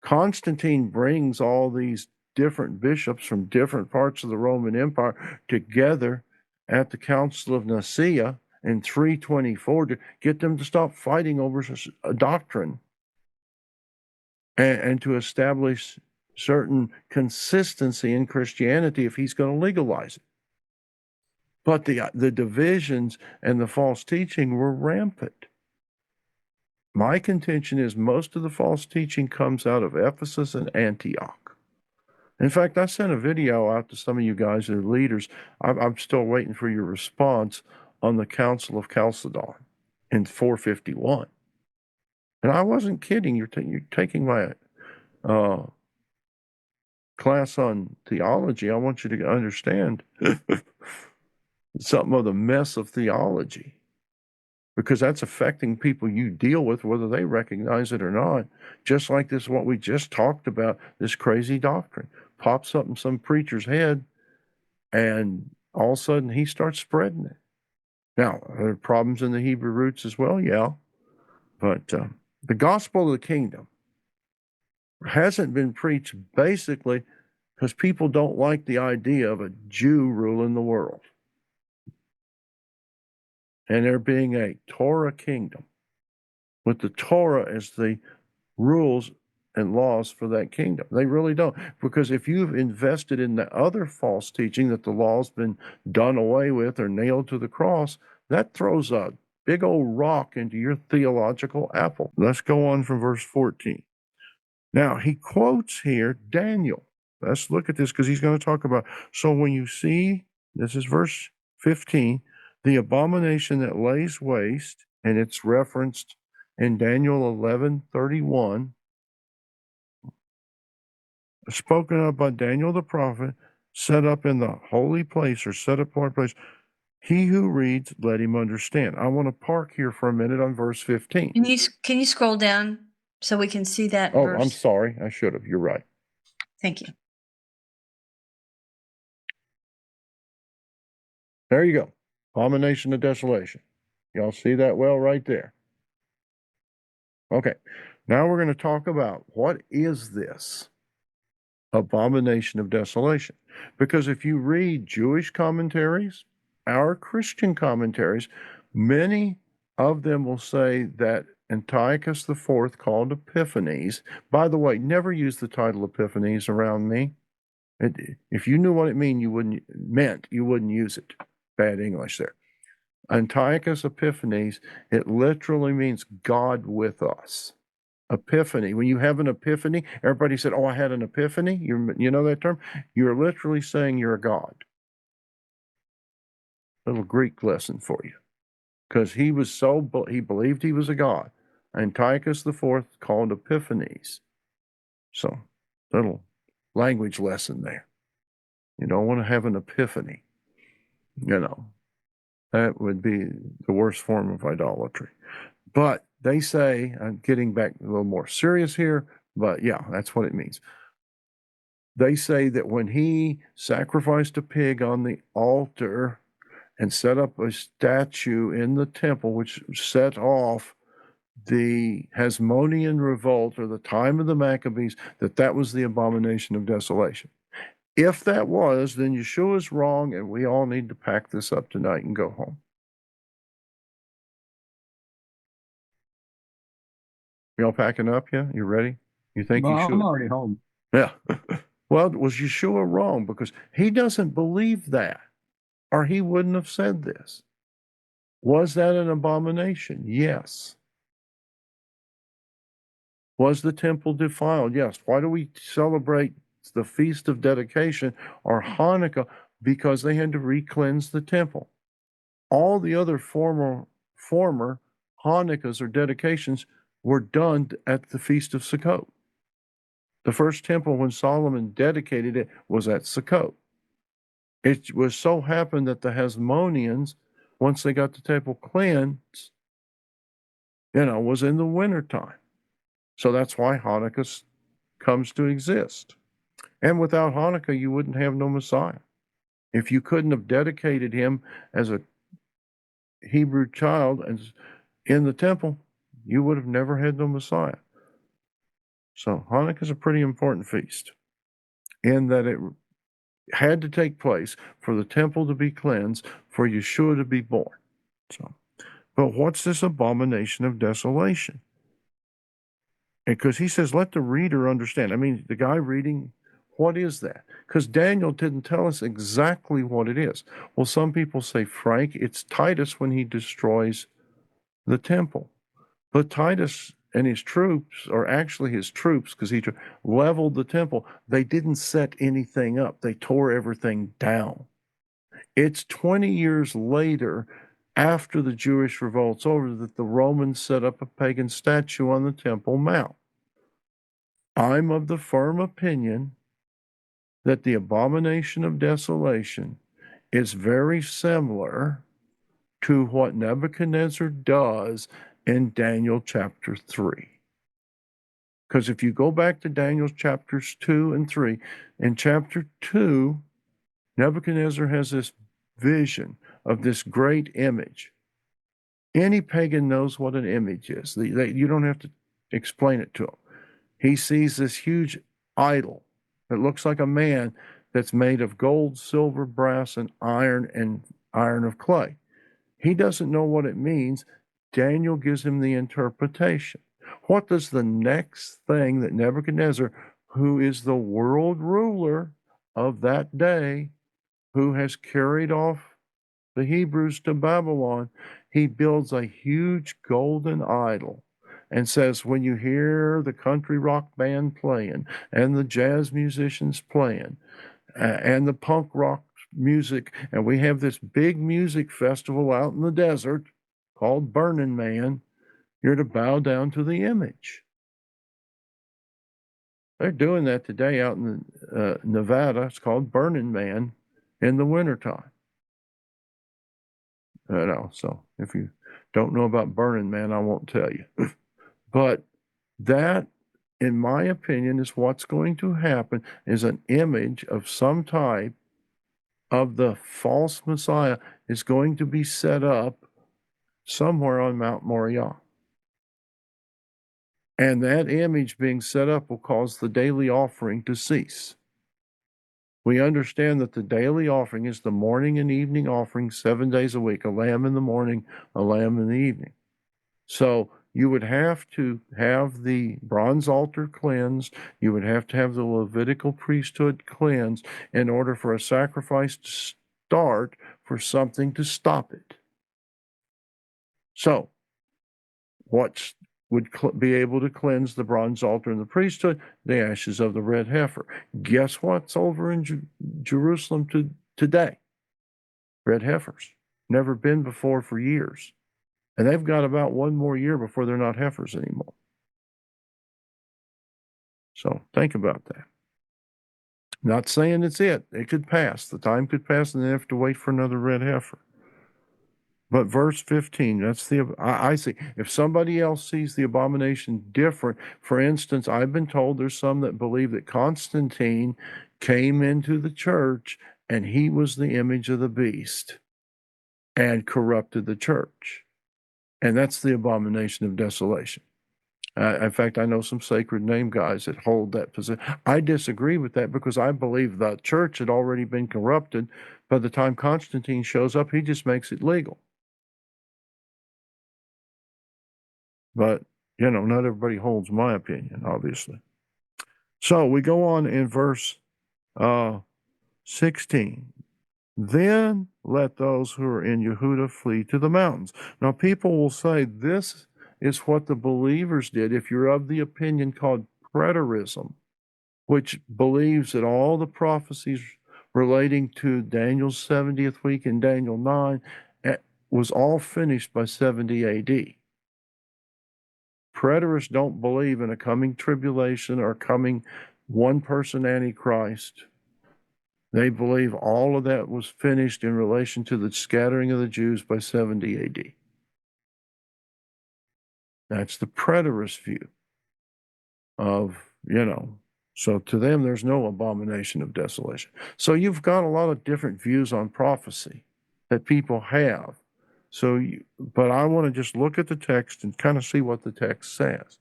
Constantine brings all these different bishops from different parts of the Roman Empire together at the Council of Nicaea in 324 to get them to stop fighting over a doctrine and to establish certain consistency in Christianity if he's going to legalize it. But the divisions and the false teaching were rampant. My contention is most of the false teaching comes out of Ephesus and Antioch. In fact, I sent a video out to some of you guys that are leaders. I'm still waiting for your response on the Council of Chalcedon in 451. And I wasn't kidding. You're taking my class on theology. I want you to understand something of the mess of theology, because that's affecting people you deal with, whether they recognize it or not. Just like this, what we just talked about, this crazy doctrine pops up in some preacher's head, and all of a sudden he starts spreading it. Now, there are problems in the Hebrew roots as well, yeah, but the gospel of the kingdom hasn't been preached basically because people don't like the idea of a Jew ruling the world and there being a Torah kingdom with the Torah as the rules and laws for that kingdom. They really don't. Because if you've invested in the other false teaching that the law's been done away with or nailed to the cross, that throws a big old rock into your theological apple. Let's go on from verse 14. Now, he quotes here Daniel. Let's look at this because he's going to talk about, so when you see, this is verse 15, the abomination that lays waste, and it's referenced in Daniel 11:31, spoken of by Daniel the prophet, set up in the holy place or set apart place. He who reads, let him understand. I want to park here for a minute on verse 15. Can you scroll down so we can see that Oh, verse? I'm sorry. I should have. You're right. Thank you. There you go. Abomination of desolation. Y'all see that well right there. Okay. Now we're going to talk about what is this abomination of desolation? Because if you read Jewish commentaries, our Christian commentaries, many of them will say that Antiochus IV called Epiphanes. By the way, never use the title Epiphanes around me. If you knew what it meant, you wouldn't use it. bad English there. Antiochus Epiphanes, it literally means God with us. Epiphany. When you have an epiphany, everybody said, "Oh, I had an epiphany." You know that term? You're literally saying you're a God. Little Greek lesson for you. Because he believed he was a God. Antiochus IV called Epiphanes. So, little language lesson there. You don't want to have an epiphany. That would be the worst form of idolatry. But they say, I'm getting back a little more serious here, but yeah, that's what it means. They say that when he sacrificed a pig on the altar and set up a statue in the temple, which set off the Hasmonean revolt or the time of the Maccabees, that was the abomination of desolation. If that was, then Yeshua's wrong, and we all need to pack this up tonight and go home. Y'all packing up yet? You ready? You think Well, you should? I'm already home. Yeah. Well, was Yeshua wrong? Because he doesn't believe that, or he wouldn't have said this. Was that an abomination? Yes. Was the temple defiled? Yes. Why do we celebrate the Feast of Dedication or Hanukkah? Because they had to re-cleanse the temple. All the other former Hanukkahs or dedications were done at the Feast of Sukkot. The first temple, when Solomon dedicated it, was at Sukkot. It was so happened that the Hasmoneans, once they got the temple cleansed, was in the wintertime. So that's why Hanukkah comes to exist. And without Hanukkah, you wouldn't have no Messiah. If you couldn't have dedicated him as a Hebrew child in the temple, you would have never had no Messiah. So Hanukkah is a pretty important feast in that it had to take place for the temple to be cleansed, for Yeshua to be born. So, but what's this abomination of desolation? Because he says, let the reader understand. I mean, the guy reading, what is that? Because Daniel didn't tell us exactly what it is. Well, some people say, Frank, it's Titus when he destroys the temple. But Titus and his troops, or actually his troops, because he leveled the temple, they didn't set anything up. They tore everything down. It's 20 years later, after the Jewish revolt's over, that the Romans set up a pagan statue on the Temple Mount. I'm of the firm opinion that the abomination of desolation is very similar to what Nebuchadnezzar does in Daniel chapter 3. Because if you go back to Daniel chapters 2 and 3, in chapter 2, Nebuchadnezzar has this vision of this great image. Any pagan knows what an image is. You don't have to explain it to him. He sees this huge idol that looks like a man that's made of gold, silver, brass, and iron of clay. He doesn't know what it means. Daniel gives him the interpretation. What does the next thing that Nebuchadnezzar, who is the world ruler of that day, who has carried off the Hebrews to Babylon, he builds a huge golden idol and says, when you hear the country rock band playing and the jazz musicians playing and the punk rock music, and we have this big music festival out in the desert called Burning Man, you're to bow down to the image. They're doing that today out in Nevada. It's called Burning Man in the wintertime. So if you don't know about Burning Man, I won't tell you. But that, in my opinion, is what's going to happen, is an image of some type of the false Messiah is going to be set up somewhere on Mount Moriah. And that image being set up will cause the daily offering to cease. We understand that the daily offering is the morning and evening offering 7 days a week, a lamb in the morning, a lamb in the evening. So you would have to have the bronze altar cleansed. You would have to have the Levitical priesthood cleansed in order for a sacrifice to start for something to stop it. So, what would be able to cleanse the bronze altar in the priesthood? The ashes of the red heifer. Guess what's over in Jerusalem today? Red heifers. Never been before for years. And they've got about one more year before they're not heifers anymore. So think about that. Not saying it's it. It could pass. The time could pass and they have to wait for another red heifer. But verse 15, that's I see. If somebody else sees the abomination different, for instance, I've been told there's some that believe that Constantine came into the church and he was the image of the beast and corrupted the church. And that's the abomination of desolation. In fact, I know some sacred name guys that hold that position. I disagree with that because I believe the church had already been corrupted. By the time Constantine shows up, he just makes it legal. But, not everybody holds my opinion, obviously. So we go on in verse 16. Then let those who are in Yehuda flee to the mountains. Now, people will say this is what the believers did. If you're of the opinion called preterism, which believes that all the prophecies relating to Daniel's 70th week and Daniel 9 was all finished by 70 AD. Preterists don't believe in a coming tribulation or coming one-person Antichrist. They believe all of that was finished in relation to the scattering of the Jews by 70 AD. That's the preterist view of, so to them there's no abomination of desolation. So you've got a lot of different views on prophecy that people have. But I want to just look at the text and kind of see what the text says.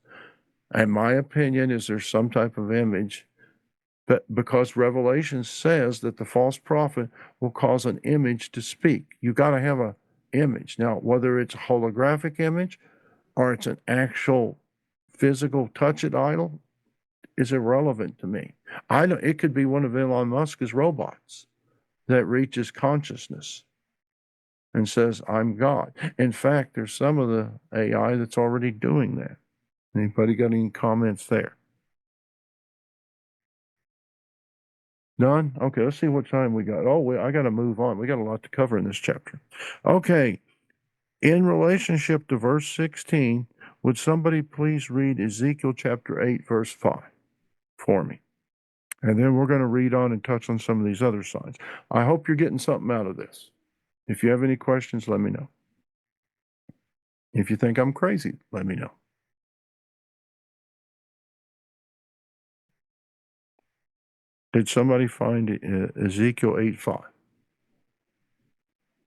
And my opinion is there's some type of image, but because Revelation says that the false prophet will cause an image to speak. You got to have an image. Now, whether it's a holographic image or it's an actual physical touch-it idol is irrelevant to me. I know it could be one of Elon Musk's robots that reaches consciousness and says, I'm God. In fact, there's some of the AI that's already doing that. Anybody got any comments there? None? Okay, let's see what time we got. I got to move on. We got a lot to cover in this chapter. Okay, in relationship to verse 16, would somebody please read Ezekiel chapter 8, verse 5 for me? And then we're going to read on and touch on some of these other signs. I hope you're getting something out of this. If you have any questions, let me know. If you think I'm crazy, let me know. Did somebody find Ezekiel 8:5?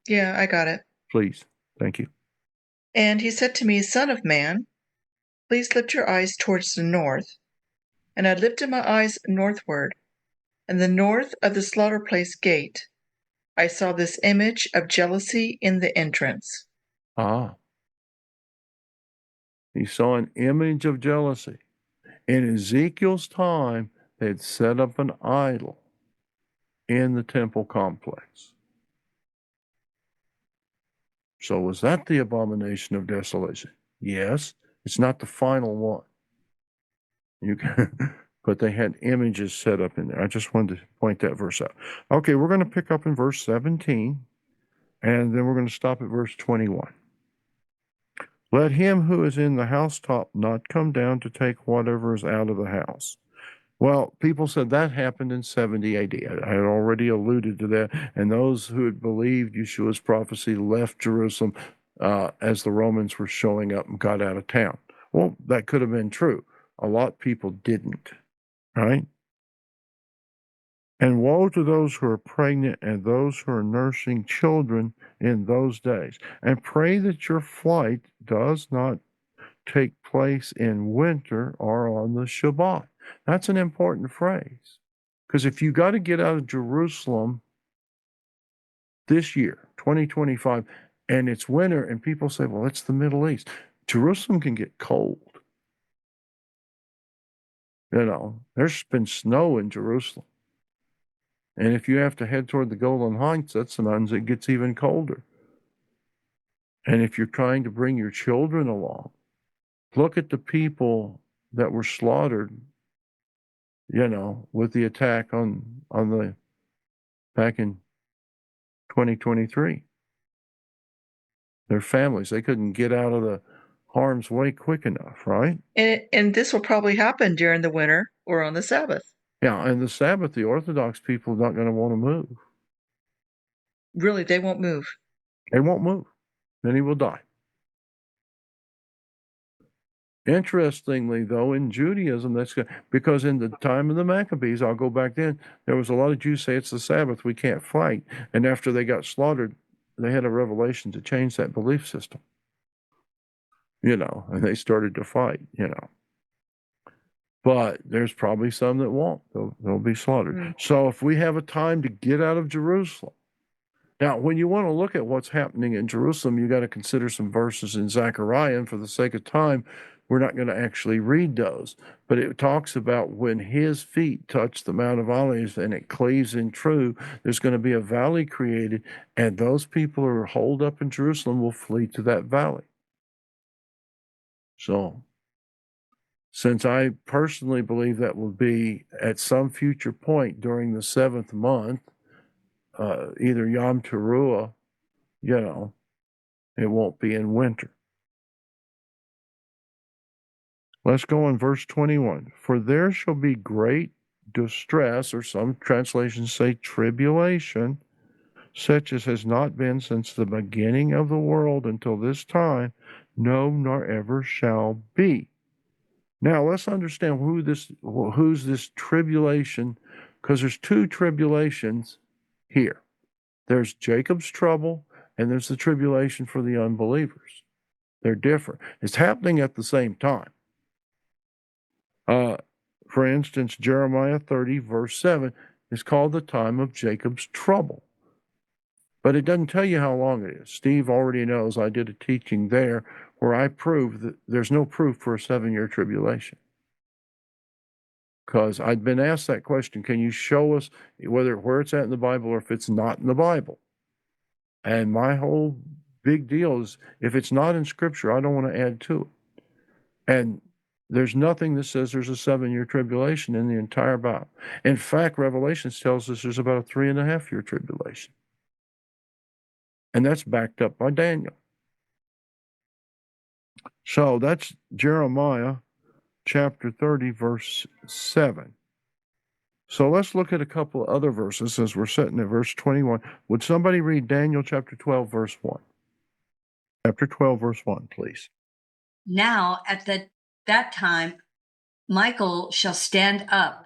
Yeah, I got it. Please. Thank you. And he said to me, Son of man, please lift your eyes towards the north. And I lifted my eyes northward, and the north of the slaughter place gate, I saw this image of jealousy in the entrance. Ah. He saw an image of jealousy. In Ezekiel's time, they had set up an idol in the temple complex. So was that the abomination of desolation? Yes. It's not the final one. But they had images set up in there. I just wanted to point that verse out. Okay, we're going to pick up in verse 17, and then we're going to stop at verse 21. Let him who is in the housetop not come down to take whatever is out of the house. Well, people said that happened in 70 AD. I had already alluded to that. And those who had believed Yeshua's prophecy left Jerusalem as the Romans were showing up and got out of town. Well, that could have been true. A lot of people didn't, right? And woe to those who are pregnant and those who are nursing children in those days. And pray that your flight does not take place in winter or on the Shabbat. That's an important phrase. Because if you got to get out of Jerusalem this year, 2025, and it's winter, and people say, well, it's the Middle East. Jerusalem can get cold. There's been snow in Jerusalem. And if you have to head toward the Golan Heights, that's the mountains, it gets even colder. And if you're trying to bring your children along, look at the people that were slaughtered, with the attack on the back in 2023. Their families, they couldn't get out of the harm's way quick enough, right? And this will probably happen during the winter or on the Sabbath. Yeah, and the Sabbath, the Orthodox people are not going to want to move. Really, they won't move. They won't move. Then he will die. Interestingly, though, in Judaism, that's good, because in the time of the Maccabees, I'll go back then, there was a lot of Jews say it's the Sabbath, we can't fight. And after they got slaughtered, they had a revelation to change that belief system. And they started to fight, But there's probably some that won't. They'll be slaughtered. So if we have a time to get out of Jerusalem. Now, when you want to look at what's happening in Jerusalem, you got to consider some verses in Zechariah. And for the sake of time, we're not going to actually read those. But it talks about when his feet touch the Mount of Olives and it cleaves in true, there's going to be a valley created. And those people who are holed up in Jerusalem will flee to that valley. So, since I personally believe that will be at some future point during the 7th month, either Yom Teruah, it won't be in winter. Let's go on verse 21. For there shall be great distress, or some translations say tribulation, such as has not been since the beginning of the world until this time, no, nor ever shall be. Now let's understand who's this tribulation, because there's two tribulations here. There's Jacob's trouble, and there's the tribulation for the unbelievers. They're different. It's happening at the same time. For instance, Jeremiah 30, verse 7 is called the time of Jacob's trouble. But it doesn't tell you how long it is. Steve already knows I did a teaching there where I proved that there's no proof for a 7-year tribulation. Because I'd been asked that question, can you show us where it's at in the Bible or if it's not in the Bible? And my whole big deal is if it's not in Scripture, I don't want to add to it. And there's nothing that says there's a 7-year tribulation in the entire Bible. In fact, Revelations tells us there's about a 3.5-year tribulation. And that's backed up by Daniel. So that's Jeremiah chapter 30, verse 7. So let's look at a couple of other verses as we're sitting at verse 21. Would somebody read Daniel chapter 12, verse 1? Chapter 12, verse 1, please. Now at that time, Michael shall stand up,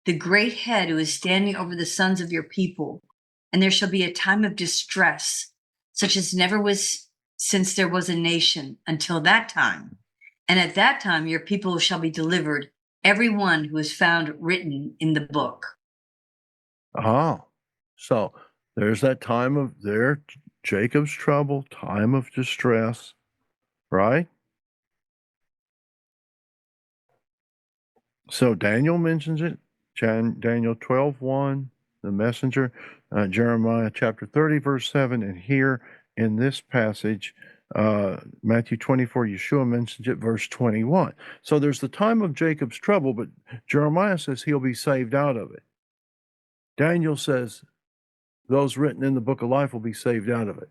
the great head who is standing over the sons of your people, and there shall be a time of distress, such as never was since there was a nation until that time. And at that time, your people shall be delivered, every one who is found written in the book. So there's that time of Jacob's trouble, time of distress, right? So Daniel mentions it, Daniel 12:1, the messenger, Jeremiah chapter 30, verse 7, and here in this passage, Matthew 24, Yeshua mentions it, verse 21. So there's the time of Jacob's trouble, but Jeremiah says he'll be saved out of it. Daniel says those written in the book of life will be saved out of it.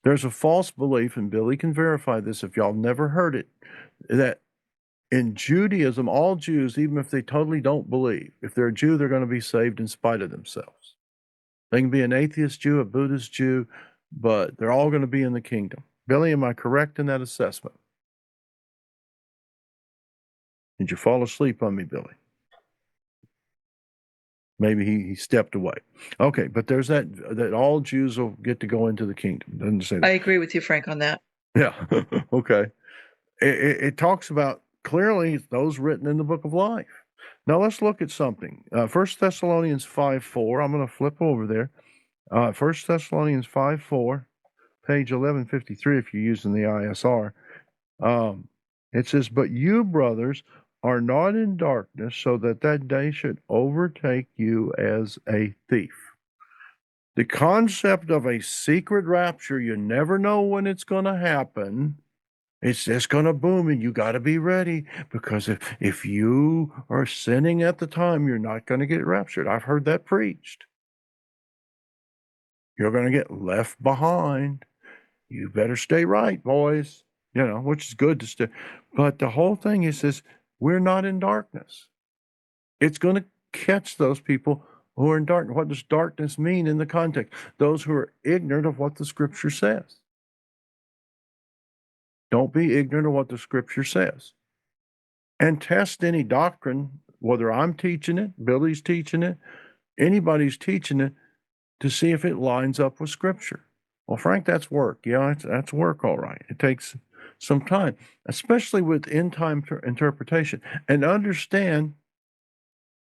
There's a false belief, and Billy can verify this if y'all never heard it, that in Judaism, all Jews, even if they totally don't believe, if they're a Jew, they're going to be saved in spite of themselves. They can be an atheist Jew, a Buddhist Jew, but they're all going to be in the kingdom. Billy, am I correct in that assessment? Did you fall asleep on me, Billy? Maybe he stepped away. Okay, but there's that all Jews will get to go into the kingdom. Doesn't say that. I agree with you, Frank, on that. Yeah, okay. It talks about clearly those written in the book of life. Now let's look at something. 1 Thessalonians 5:4. I'm going to flip over there. 1 Thessalonians 5:4, page 1153 if you're using the ISR. It says, but you, brothers, are not in darkness, so that that day should overtake you as a thief. The concept of a secret rapture, you never know when it's going to happen. It's just going to boom, and you got to be ready, because if you are sinning at the time, you're not going to get raptured. I've heard that preached. You're going to get left behind. You better stay right, boys. You know, which is good to stay. But the whole thing is this: we're not in darkness. It's going to catch those people who are in darkness. What does darkness mean in the context? Those who are ignorant of what the Scripture says. Don't be ignorant of what the Scripture says. And test any doctrine, whether I'm teaching it, Billy's teaching it, anybody's teaching it, to see if it lines up with Scripture. Well, Frank, that's work. Yeah, that's work, all right. It takes some time, especially with end-time interpretation. And understand,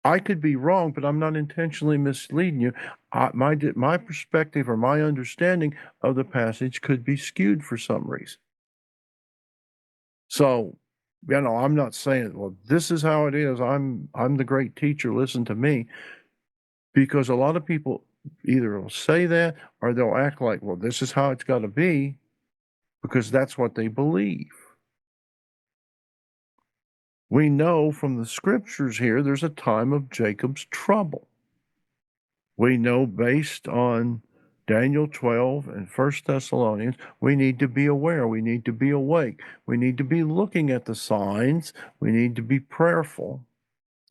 I could be wrong, but I'm not intentionally misleading you. My perspective or my understanding of the passage could be skewed for some reason. So, you know, I'm not saying, well, this is how it is. I'm the great teacher. Listen to me. Because a lot of people either will say that or they'll act like, well, this is how it's got to be, because that's what they believe. We know from the Scriptures here there's a time of Jacob's trouble. We know based on Daniel 12 and 1 Thessalonians, we need to be aware. We need to be awake. We need to be looking at the signs. We need to be prayerful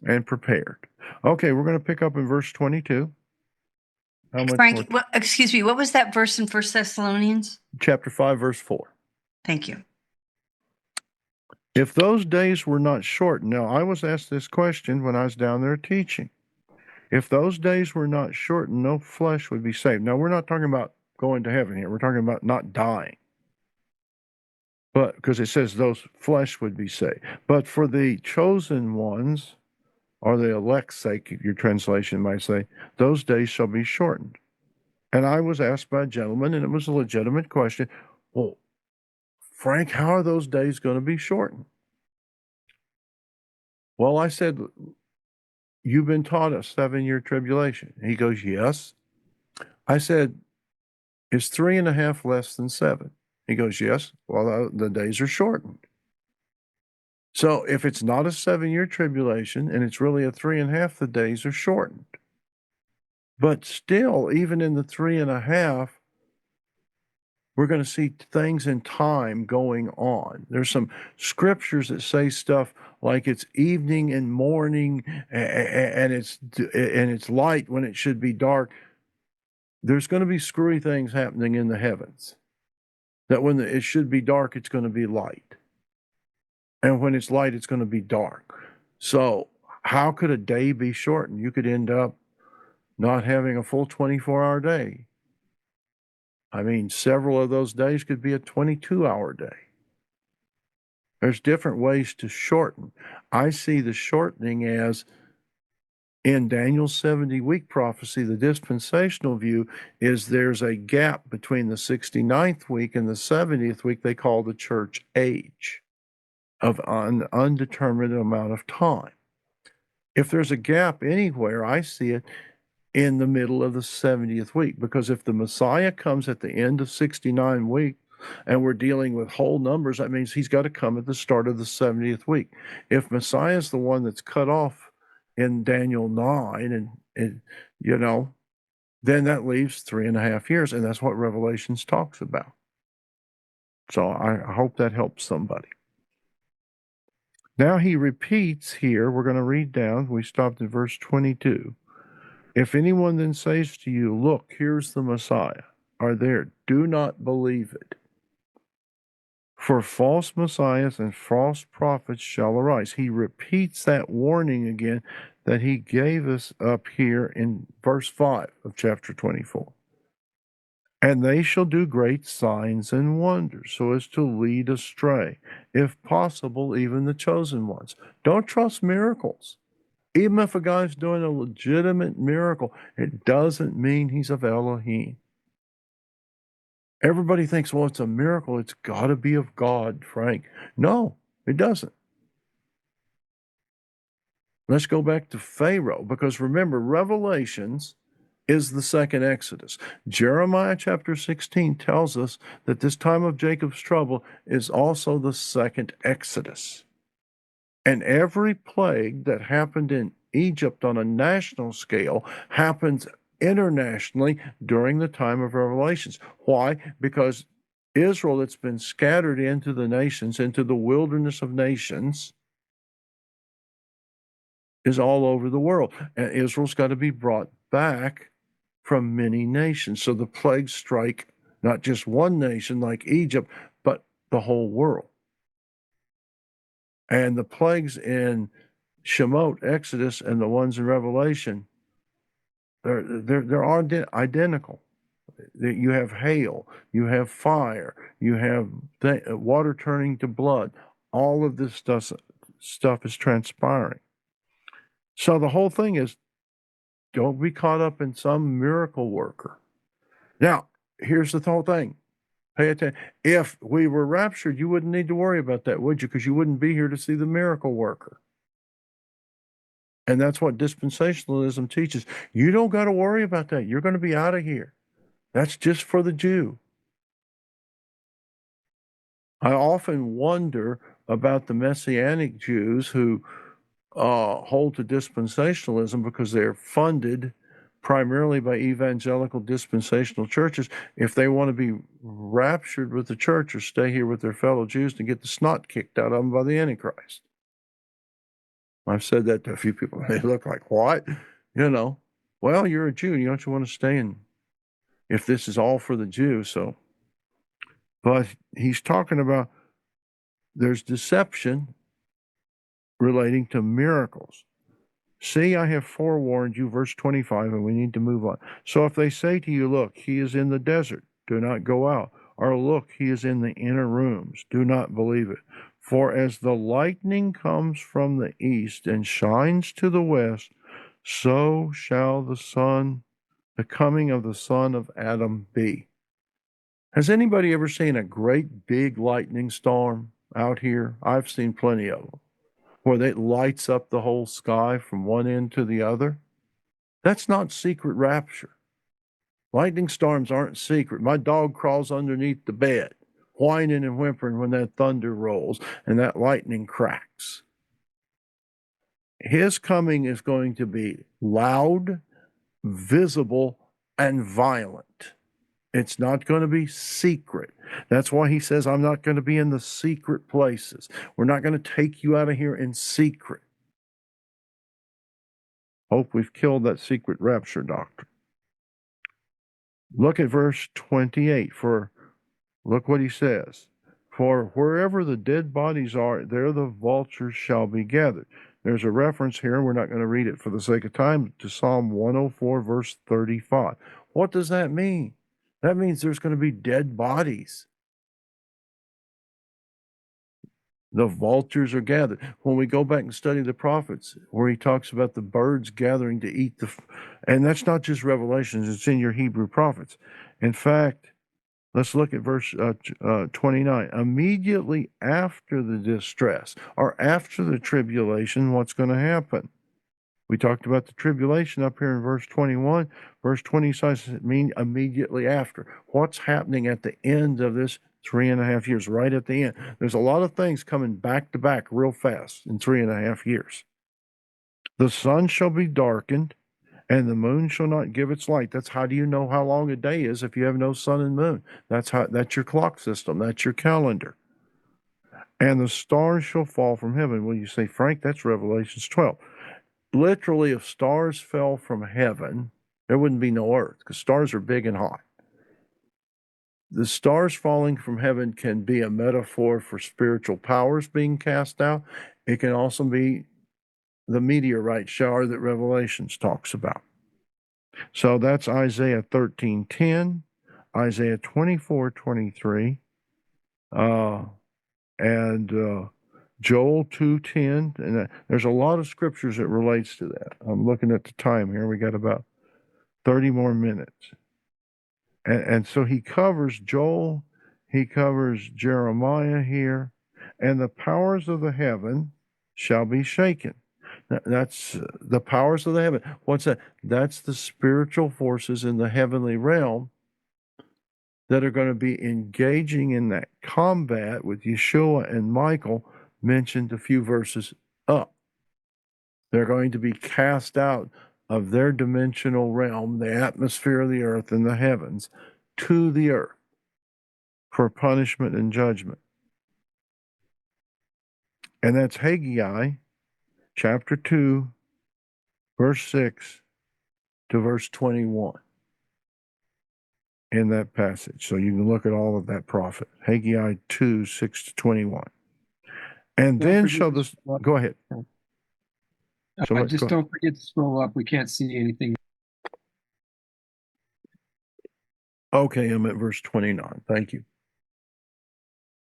and prepared. Okay, we're going to pick up in verse 22. How much Frank, more? excuse me, what was that verse in 1 Thessalonians? Chapter 5, verse 4. Thank you. If those days were not shortened, now I was asked this question when I was down there teaching. If those days were not shortened, no flesh would be saved. Now, we're not talking about going to heaven here. We're talking about not dying. But because it says those flesh would be saved. But for the chosen ones, or the elect's sake, your translation might say, those days shall be shortened. And I was asked by a gentleman, and it was a legitimate question. Well, Frank, how are those days going to be shortened? Well, I said, you've been taught a 7-year tribulation. He goes, yes. I said, is 3.5 less than 7? He goes, yes. Well, the days are shortened. So if it's not a 7-year tribulation and it's really a 3.5, the days are shortened. But still, even in the 3.5, we're going to see things in time going on. There's some scriptures that say stuff like it's evening and morning, and it's light when it should be dark. There's going to be screwy things happening in the heavens. That when it should be dark, it's going to be light. And when it's light, it's going to be dark. So how could a day be shortened? You could end up not having a full 24-hour day. I mean, several of those days could be a 22-hour day. There's different ways to shorten. I see the shortening as in Daniel's 70-week prophecy, the dispensational view is there's a gap between the 69th week and the 70th week they call the church age of an undetermined amount of time. If there's a gap anywhere, I see it in the middle of the 70th week, because if the Messiah comes at the end of 69 weeks and we're dealing with whole numbers, that means he's got to come at the start of the 70th week. If Messiah is the one that's cut off in Daniel 9 and you know, then that leaves 3.5 years, and that's what Revelations talks about. So I hope that helps somebody. Now he repeats here, we're going to read down, we stopped in verse 22. If anyone then says to you, look, here's the Messiah, or there, do not believe it. For false messiahs and false prophets shall arise. He repeats that warning again that he gave us up here in verse 5 of chapter 24. And they shall do great signs and wonders, so as to lead astray, if possible, even the chosen ones. Don't trust miracles. Even if a guy's doing a legitimate miracle, it doesn't mean he's of Elohim. Everybody thinks, well, it's a miracle. It's got to be of God, Frank. No, it doesn't. Let's go back to Pharaoh, because remember, Revelations is the second Exodus. Jeremiah chapter 16 tells us that this time of Jacob's trouble is also the second Exodus. And every plague that happened in Egypt on a national scale happens internationally during the time of Revelations. Why? Because Israel, that's been scattered into the nations, into the wilderness of nations, is all over the world. And Israel's got to be brought back from many nations. So the plagues strike not just one nation like Egypt, but the whole world. And the plagues in Shemot, Exodus, and the ones in Revelation, they're identical. You have hail, you have fire, you have water turning to blood. All of this stuff is transpiring. So the whole thing is, don't be caught up in some miracle worker. Now, here's the whole thing. Pay attention. If we were raptured, you wouldn't need to worry about that, would you? Because you wouldn't be here to see the miracle worker. And that's what dispensationalism teaches. You don't got to worry about that. You're going to be out of here. That's just for the Jew. I often wonder about the Messianic Jews who hold to dispensationalism because they're funded primarily by evangelical dispensational churches. If they want to be raptured with the church or stay here with their fellow Jews to get the snot kicked out of them by the Antichrist. I've said that to a few people. They look like, what? Well, you're a Jew. Don't you want to stay in if this is all for the Jew? So, but he's talking about there's deception relating to miracles. See, I have forewarned you, verse 25, and we need to move on. So if they say to you, look, he is in the desert, do not go out. Or look, he is in the inner rooms, do not believe it. For as the lightning comes from the east and shines to the west, so shall the coming of the Son of Adam be. Has anybody ever seen a great big lightning storm out here? I've seen plenty of them, where it lights up the whole sky from one end to the other. That's not secret rapture. Lightning storms aren't secret. My dog crawls underneath the bed, whining and whimpering when that thunder rolls and that lightning cracks. His coming is going to be loud, visible, and violent. It's not going to be secret. That's why he says, I'm not going to be in the secret places. We're not going to take you out of here in secret. Hope we've killed that secret rapture doctrine. Look at verse 28. Look what he says. For wherever the dead bodies are, there the vultures shall be gathered. There's a reference here, we're not going to read it for the sake of time, to Psalm 104, verse 35. What does that mean? That means there's going to be dead bodies. The vultures are gathered. When we go back and study the prophets, where he talks about the birds gathering to eat and that's not just Revelations, it's in your Hebrew prophets. In fact, let's look at verse 29. Immediately after the distress, or after the tribulation, what's going to happen? We talked about the tribulation up here in verse 21. Verse 20 says it means immediately after. What's happening at the end of this 3.5 years, right at the end? There's a lot of things coming back to back real fast in 3.5 years. The sun shall be darkened, and the moon shall not give its light. That's how do you know how long a day is if you have no sun and moon? That's your clock system. That's your calendar. And the stars shall fall from heaven. Well, you say, Frank, that's Revelations 12. Literally, if stars fell from heaven, there wouldn't be no earth, because stars are big and hot. The stars falling from heaven can be a metaphor for spiritual powers being cast out. It can also be the meteorite shower that Revelations talks about. So that's Isaiah 13:10, Isaiah 24:23, and Joel 2:10, and there's a lot of scriptures that relates to that. I'm looking at the time here. We got about 30 more minutes. And so he covers Joel, he covers Jeremiah here, and the powers of the heaven shall be shaken. That's the powers of the heaven. What's that? That's the spiritual forces in the heavenly realm that are going to be engaging in that combat with Yeshua and Michael mentioned a few verses up. They're going to be cast out of their dimensional realm, the atmosphere of the earth and the heavens, to the earth for punishment and judgment. And that's Haggai chapter 2, verse 6 to verse 21 in that passage. So you can look at all of that prophet. Haggai 2, 6 to 21. And then shall this, go ahead. So don't forget to scroll up. We can't see anything. Okay, I'm at verse 29. Thank you.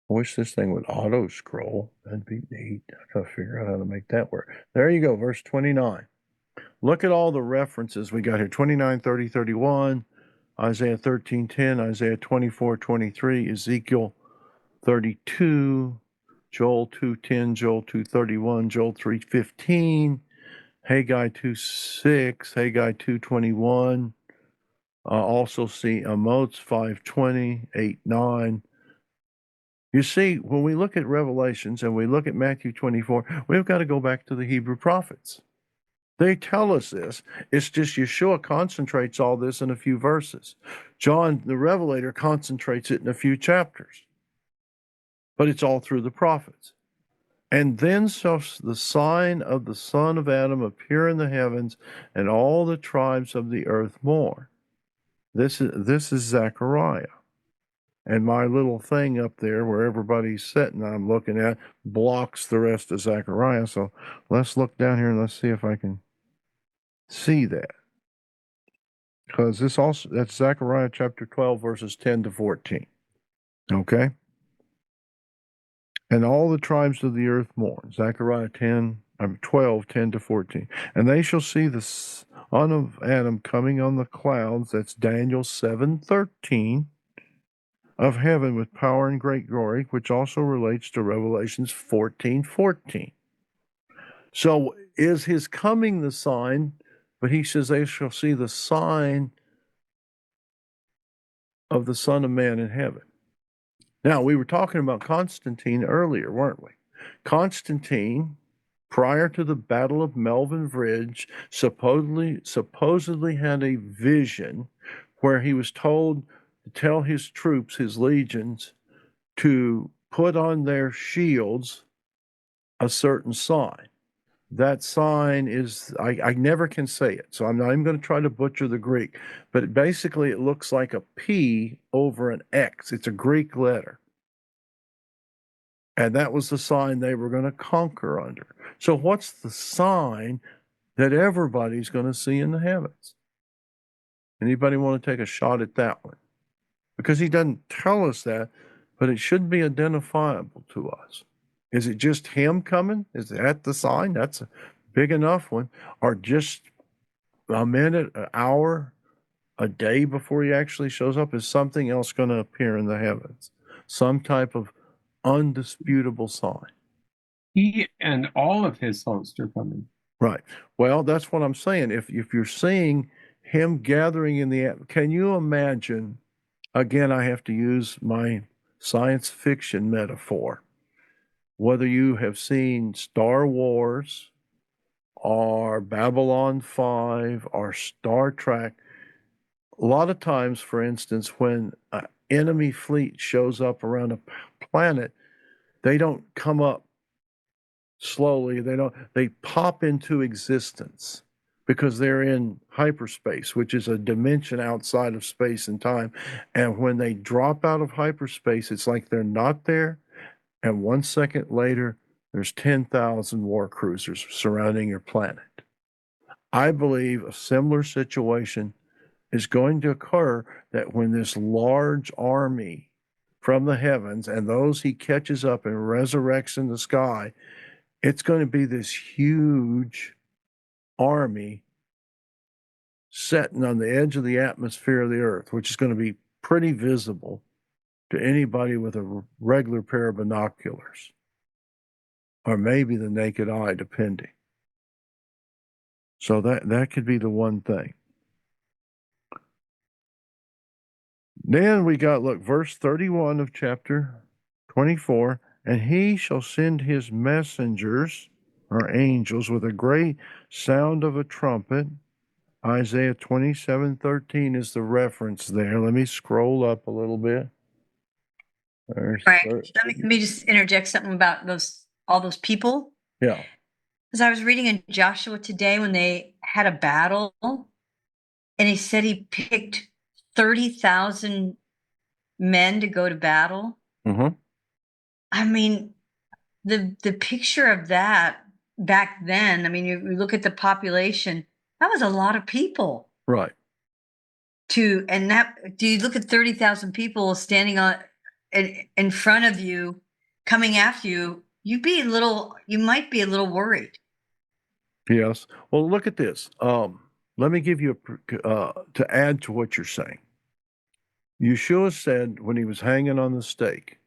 I wish this thing would auto scroll. That'd be neat. I gotta figure out how to make that work. There you go, verse 29. Look at all the references we got here. 29, 30, 31, Isaiah 13, 10, Isaiah 24, 23, Ezekiel 32, Joel 2:10, Joel 2:31, Joel 3:15, Haggai 2:6, Haggai 2:21. Also see Amos 5:20, 8:9. You see, when we look at Revelations and we look at Matthew 24, we've got to go back to the Hebrew prophets. They tell us this. It's just Yeshua concentrates all this in a few verses. John, the Revelator, concentrates it in a few chapters. But it's all through the prophets. And then shall the sign of the Son of Adam appear in the heavens, and all the tribes of the earth mourn. This is Zechariah. And my little thing up there where everybody's sitting, I'm looking at, blocks the rest of Zechariah. So let's look down here and let's see if I can see that. Because that's Zechariah chapter 12, verses 10 to 14. Okay? And all the tribes of the earth mourn. Zechariah 12, 10 to 14. And they shall see the Son of Adam coming on the clouds. That's Daniel 7:13 of heaven with power and great glory, which also relates to Revelations 14:14. So is his coming the sign? But he says they shall see the sign of the Son of Man in heaven. Now, we were talking about Constantine earlier, weren't we? Constantine, prior to the Battle of Melvin Bridge, supposedly had a vision where he was told to tell his troops, his legions, to put on their shields a certain sign. That sign is, I never can say it, so I'm not even going to try to butcher the Greek, but basically it looks like a P over an X. It's a Greek letter. And that was the sign they were going to conquer under. So what's the sign that everybody's going to see in the heavens? Anybody want to take a shot at that one? Because he doesn't tell us that, but it should be identifiable to us. Is it just him coming? Is that the sign? That's a big enough one. Or just a minute, an hour, a day before he actually shows up? Is something else going to appear in the heavens? Some type of undisputable sign. He and all of his hosts are coming. Right. Well, that's what I'm saying. If you're seeing him gathering in the, can you imagine? Again, I have to use my science fiction metaphor. Whether you have seen Star Wars or Babylon 5 or Star Trek, a lot of times, for instance, when an enemy fleet shows up around a planet, they don't come up slowly. They pop into existence because they're in hyperspace, which is a dimension outside of space and time. And when they drop out of hyperspace, it's like they're not there. And 1 second later, there's 10,000 war cruisers surrounding your planet. I believe a similar situation is going to occur, that when this large army from the heavens and those he catches up and resurrects in the sky, it's going to be this huge army sitting on the edge of the atmosphere of the earth, which is going to be pretty visible to anybody with a regular pair of binoculars, or maybe the naked eye, depending. So that could be the one thing. Then we got, look, verse 31 of chapter 24. And he shall send his messengers, or angels, with a great sound of a trumpet. Isaiah 27:13 is the reference there. Let me scroll up a little bit. Right. Let me just interject something about all those people. Yeah. Because I was reading in Joshua today when they had a battle, and he said he picked 30,000 men to go to battle. Mm-hmm. I mean, the picture of that back then, I mean, you look at the population, that was a lot of people. Right. Do you look at 30,000 people standing in front of you, coming after you, you might be a little worried. Yes. Well, look at this. Let me give you to add to what you're saying. Yeshua said when he was hanging on the stake,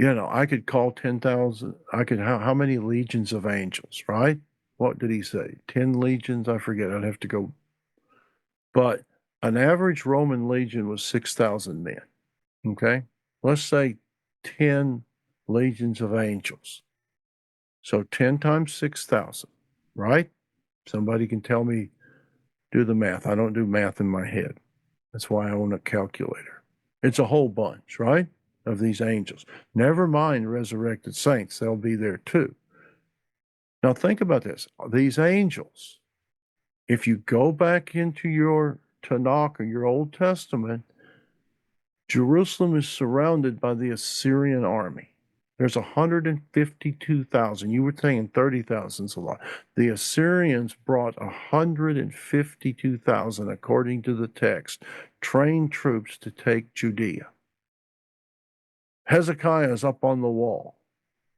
I could call 10,000. How many legions of angels, right? What did he say? 10 legions? I forget. I'd have to go. But an average Roman legion was 6,000 men. Okay. Let's say 10 legions of angels. So 10 times 6,000, right? Somebody can tell me, do the math. I don't do math in my head. That's why I own a calculator. It's a whole bunch, right, of these angels. Never mind resurrected saints. They'll be there too. Now think about this. These angels, if you go back into your Tanakh or your Old Testament, Jerusalem is surrounded by the Assyrian army. There's 152,000. You were saying 30,000 is a lot. The Assyrians brought 152,000, according to the text, trained troops to take Judea. Hezekiah is up on the wall.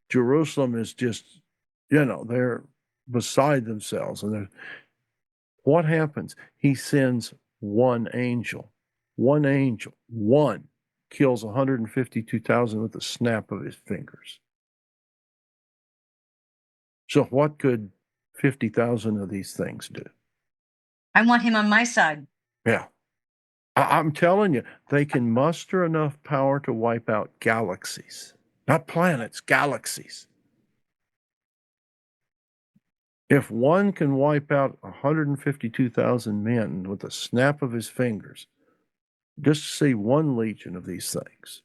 Jerusalem is just, they're beside themselves. And what happens? He sends one angel. One kills 152,000 with a snap of his fingers. So what could 50,000 of these things do? I want him on my side. Yeah. I'm telling you, they can muster enough power to wipe out galaxies. Not planets, galaxies. If one can wipe out 152,000 men with a snap of his fingers, just to see one legion of these things,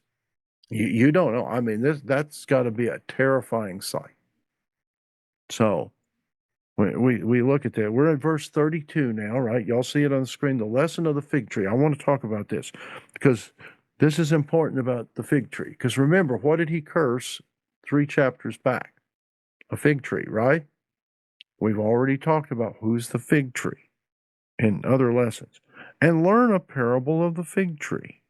you don't know. I mean, that's got to be a terrifying sight. So we look at that. We're at verse 32 now, right? Y'all see it on the screen. The lesson of the fig tree. I want to talk about this because this is important about the fig tree. Because remember, what did he curse 3 chapters back? A fig tree, right? We've already talked about who's the fig tree in other lessons. And learn a parable of the fig tree.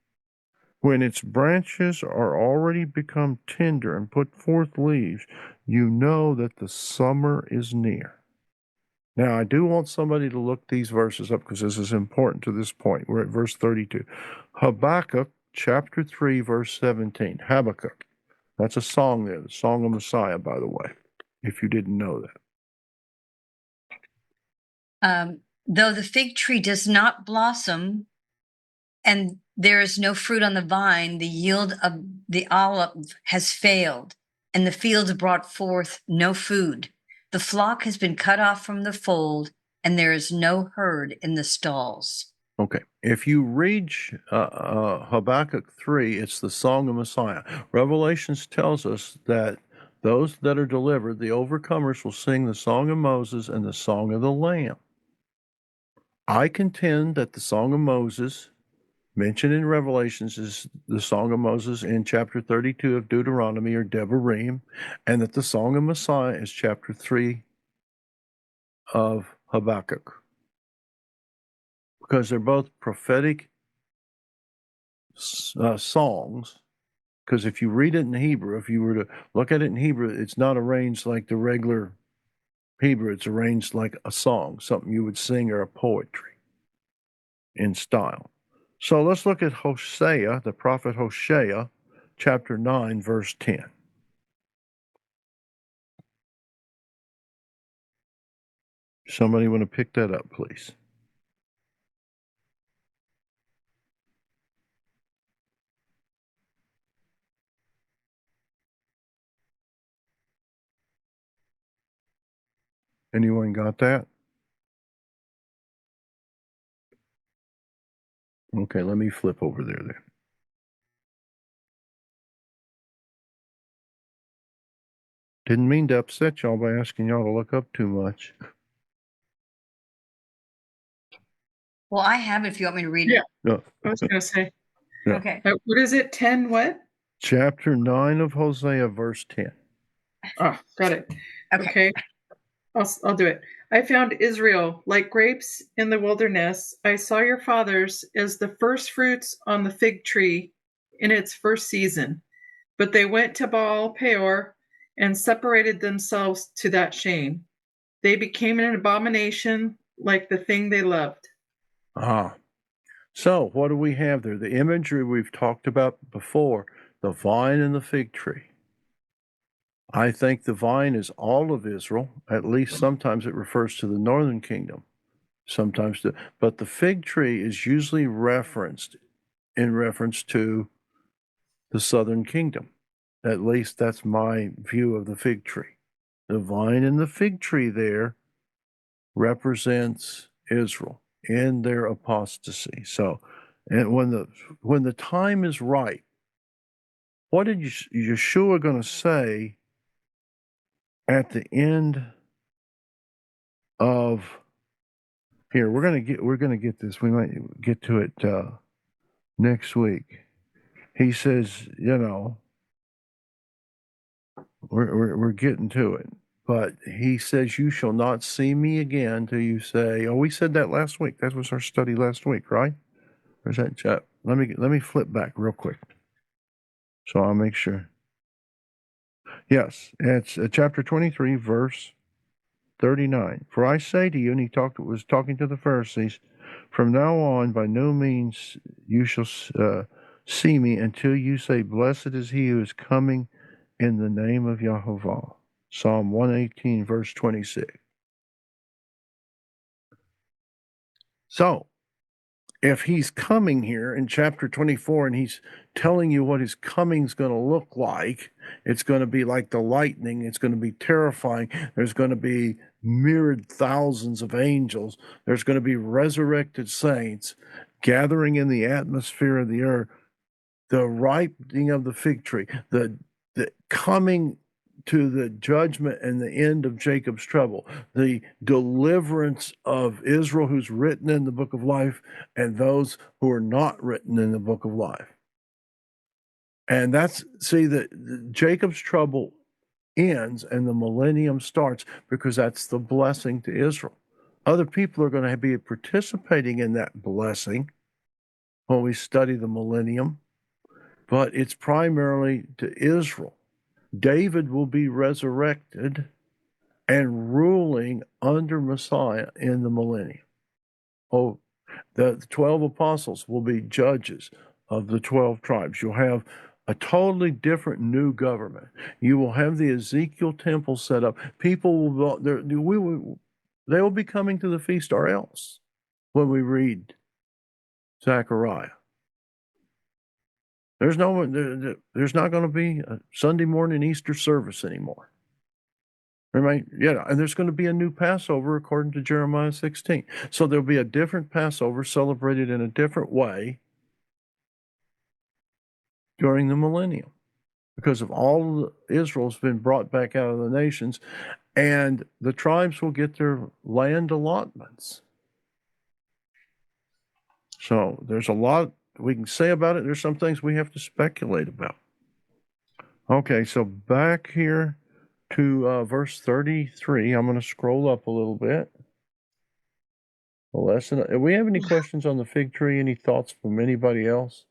When its branches are already become tender and put forth leaves, you know that the summer is near. Now, I do want somebody to look these verses up because this is important to this point. We're at verse 32. Habakkuk chapter 3, verse 17. Habakkuk. That's a song there, the Song of Messiah, by the way, if you didn't know that. Though the fig tree does not blossom and there is no fruit on the vine, the yield of the olive has failed, and the fields brought forth no food. The flock has been cut off from the fold, and there is no herd in the stalls. Okay. If you read Habakkuk 3, it's the Song of Messiah. Revelations tells us that those that are delivered, the overcomers, will sing the Song of Moses and the Song of the Lamb. I contend that the Song of Moses mentioned in Revelations is the Song of Moses in chapter 32 of Deuteronomy or Devarim, and that the Song of Messiah is chapter 3 of Habakkuk. Because they're both prophetic songs. Because if you read it in Hebrew, if you were to look at it in Hebrew, it's not arranged like the regular Hebrew. It's arranged like a song, something you would sing or a poetry in style. So let's look at Hosea, the prophet Hosea, chapter 9, verse 10. Somebody want to pick that up, please? Anyone got that? Okay, let me flip over there then. Didn't mean to upset y'all by asking y'all to look up too much. Well, I have it if you want me to read it. No. I was going to say. Yeah. Okay. What is it? 10 what? Chapter 9 of Hosea, verse 10. Oh, got it. Okay. I'll do it. I found Israel like grapes in the wilderness. I saw your fathers as the first fruits on the fig tree in its first season. But they went to Baal Peor and separated themselves to that shame. They became an abomination like the thing they loved. Ah. So what do we have there? The imagery we've talked about before, the vine and the fig tree. I think the vine is all of Israel. At least sometimes it refers to the northern kingdom. Sometimes, but the fig tree is usually referenced in reference to the southern kingdom. At least that's my view of the fig tree. The vine and the fig tree there represents Israel in their apostasy. So, and when the time is right, what did Yeshua going to say at the end of here? We're gonna get this. We might get to it next week. He says, you know, we're getting to it. But he says, you shall not see me again till you say, oh, we said that last week. That was our study last week, right? Or is that chap? Let me flip back real quick. So I'll make sure. Yes, it's chapter 23, verse 39. For I say to you, and he was talking to the Pharisees, from now on, by no means you shall see me until you say, blessed is he who is coming in the name of Yahovah. Psalm 118, verse 26. So, if he's coming here in chapter 24 and he's telling you what his coming's going to look like, it's going to be like the lightning, it's going to be terrifying, there's going to be myriad thousands of angels, there's going to be resurrected saints gathering in the atmosphere of the earth, the ripening of the fig tree, the coming to the judgment and the end of Jacob's trouble, the deliverance of Israel who's written in the book of life and those who are not written in the book of life. And that's, see, that Jacob's trouble ends and the millennium starts because that's the blessing to Israel. Other people are going to be participating in that blessing when we study the millennium, but it's primarily to Israel. David will be resurrected and ruling under Messiah in the millennium. Oh, the 12 apostles will be judges of the 12 tribes. You'll have a totally different new government. You will have the Ezekiel temple set up. People will they will be coming to the feast or else when we read Zechariah. There's not going to be a Sunday morning Easter service anymore. Right? Yeah, and there's going to be a new Passover according to Jeremiah 16. So there'll be a different Passover celebrated in a different way during the millennium because of all Israel's been brought back out of the nations, and the tribes will get their land allotments. So there's a lot we can say about it. There's some things we have to speculate about. Okay, so back here to verse 33. I'm going to scroll up a little bit. The lesson. Do we have any questions on the fig tree? Any thoughts from anybody else?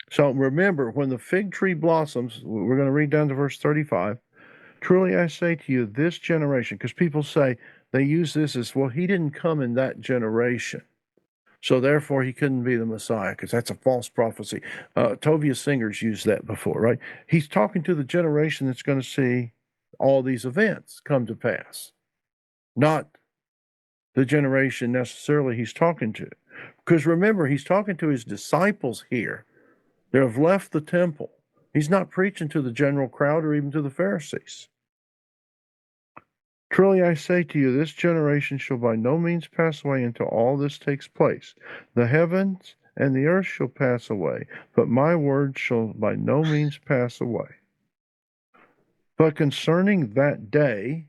So remember, when the fig tree blossoms, we're going to read down to verse 35. Truly I say to you, this generation, because people say they use this as, well, he didn't come in that generation. So therefore he couldn't be the Messiah, because that's a false prophecy. Tovia Singer's used that before, right? He's talking to the generation that's going to see all these events come to pass, not the generation necessarily he's talking to. Because remember, he's talking to his disciples here. They have left the temple. He's not preaching to the general crowd or even to the Pharisees. Truly I say to you, this generation shall by no means pass away until all this takes place. The heavens and the earth shall pass away, but my word shall by no means pass away. But concerning that day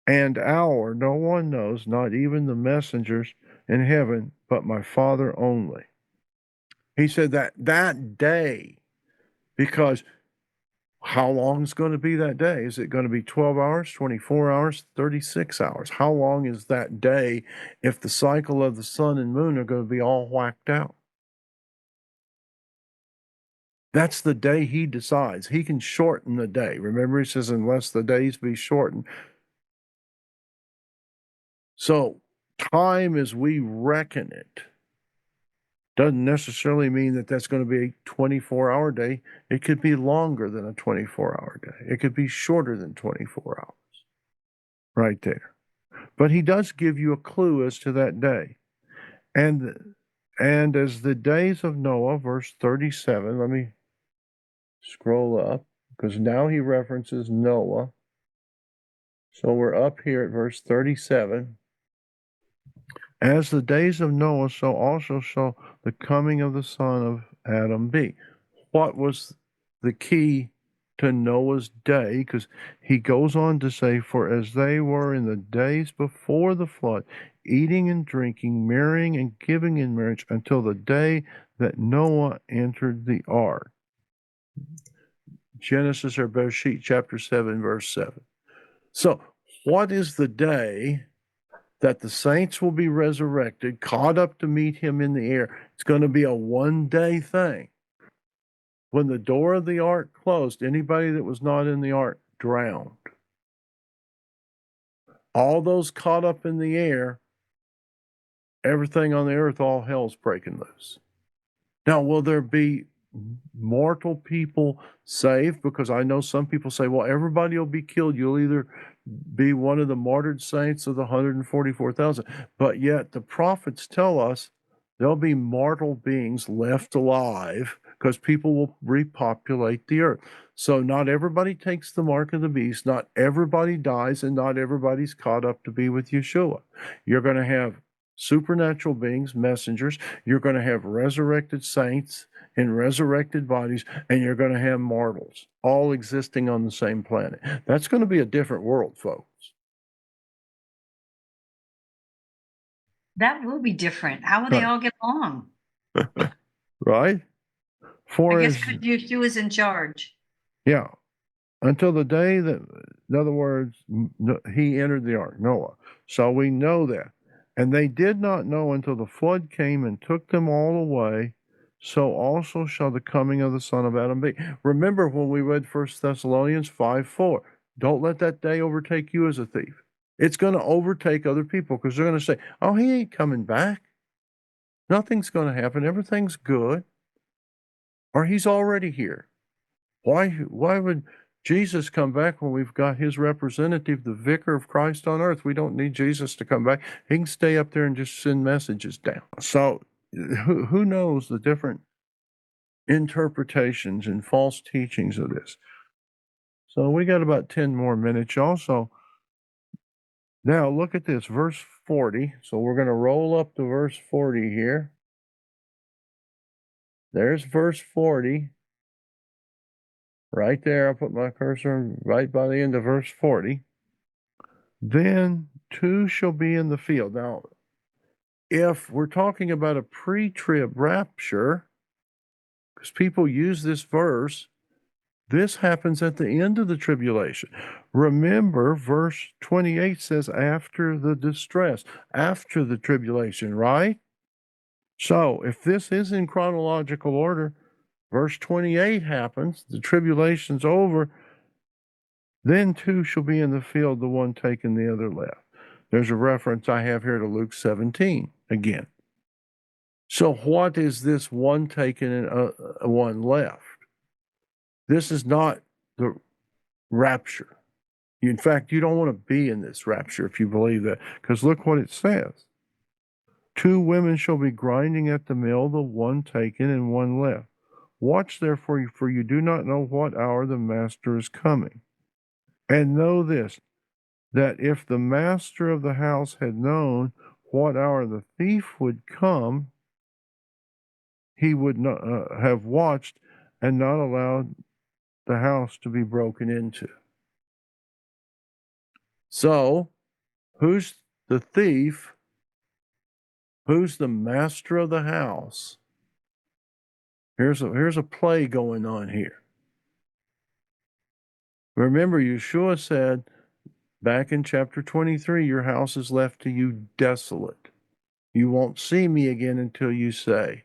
and hour, no one knows, not even the messengers in heaven, but my Father only. He said that day, because how long is going to be that day? Is it going to be 12 hours, 24 hours, 36 hours? How long is that day if the cycle of the sun and moon are going to be all whacked out? That's the day he decides. He can shorten the day. Remember, he says, unless the days be shortened. So, time as we reckon it doesn't necessarily mean that that's going to be a 24-hour day. It could be longer than a 24-hour day. It could be shorter than 24 hours. Right there. But he does give you a clue as to that day. And as the days of Noah, verse 37, let me scroll up, because now he references Noah. So we're up here at verse 37. As the days of Noah, so also shall the coming of the son of Adam be. What was the key to Noah's day? Because he goes on to say, for as they were in the days before the flood, eating and drinking, marrying and giving in marriage, until the day that Noah entered the ark. Genesis or Bereshit, chapter 7, verse 7. So, what is the day that the saints will be resurrected, caught up to meet him in the air? It's going to be a one-day thing. When the door of the ark closed, anybody that was not in the ark drowned. All those caught up in the air, everything on the earth, all hell's breaking loose. Now, will there be mortal people saved? Because I know some people say, well, everybody will be killed. You'll either be one of the martyred saints of the 144,000. But yet the prophets tell us there'll be mortal beings left alive because people will repopulate the earth. So not everybody takes the mark of the beast. Not everybody dies, and not everybody's caught up to be with Yeshua. You're going to have supernatural beings, messengers. You're going to have resurrected saints in resurrected bodies, and you're going to have mortals all existing on the same planet. That's going to be a different world, folks. That will be different. How will they all get along? Right? For I guess because Yeshua is in charge. Yeah. Until the day that, in other words, he entered the ark, Noah. So we know that. And they did not know until the flood came and took them all away. So also shall the coming of the Son of Adam be. Remember when we read 1 Thessalonians 5:4. Don't let that day overtake you as a thief. It's going to overtake other people because they're going to say, oh, he ain't coming back. Nothing's going to happen. Everything's good. Or he's already here. Why would Jesus come back when we've got his representative, the vicar of Christ on earth? We don't need Jesus to come back. He can stay up there and just send messages down. So who knows the different interpretations and false teachings of this? So we got about 10 more minutes. Also, now look at this, verse 40. So we're going to roll up to verse 40 here. There's verse 40. Right there, I'll put my cursor right by the end of verse 40. Then 2 shall be in the field. Now, if we're talking about a pre-trib rapture, because people use this verse, this happens at the end of the tribulation. Remember, verse 28 says after the distress, after the tribulation, right? So if this is in chronological order, verse 28 happens, the tribulation's over, then 2 shall be in the field, the one taken, the other left. There's a reference I have here to Luke 17 again. So what is this one taken and one left? This is not the rapture. In fact, you don't want to be in this rapture if you believe that, because look what it says. 2 women shall be grinding at the mill, the one taken and one left. Watch therefore, for you do not know what hour the master is coming. And know this, that if the master of the house had known what hour the thief would come, he would not have watched and not allowed the house to be broken into. So, who's the thief? Who's the master of the house? Here's a play going on here. Remember, Yeshua said back in chapter 23, your house is left to you desolate. You won't see me again until you say,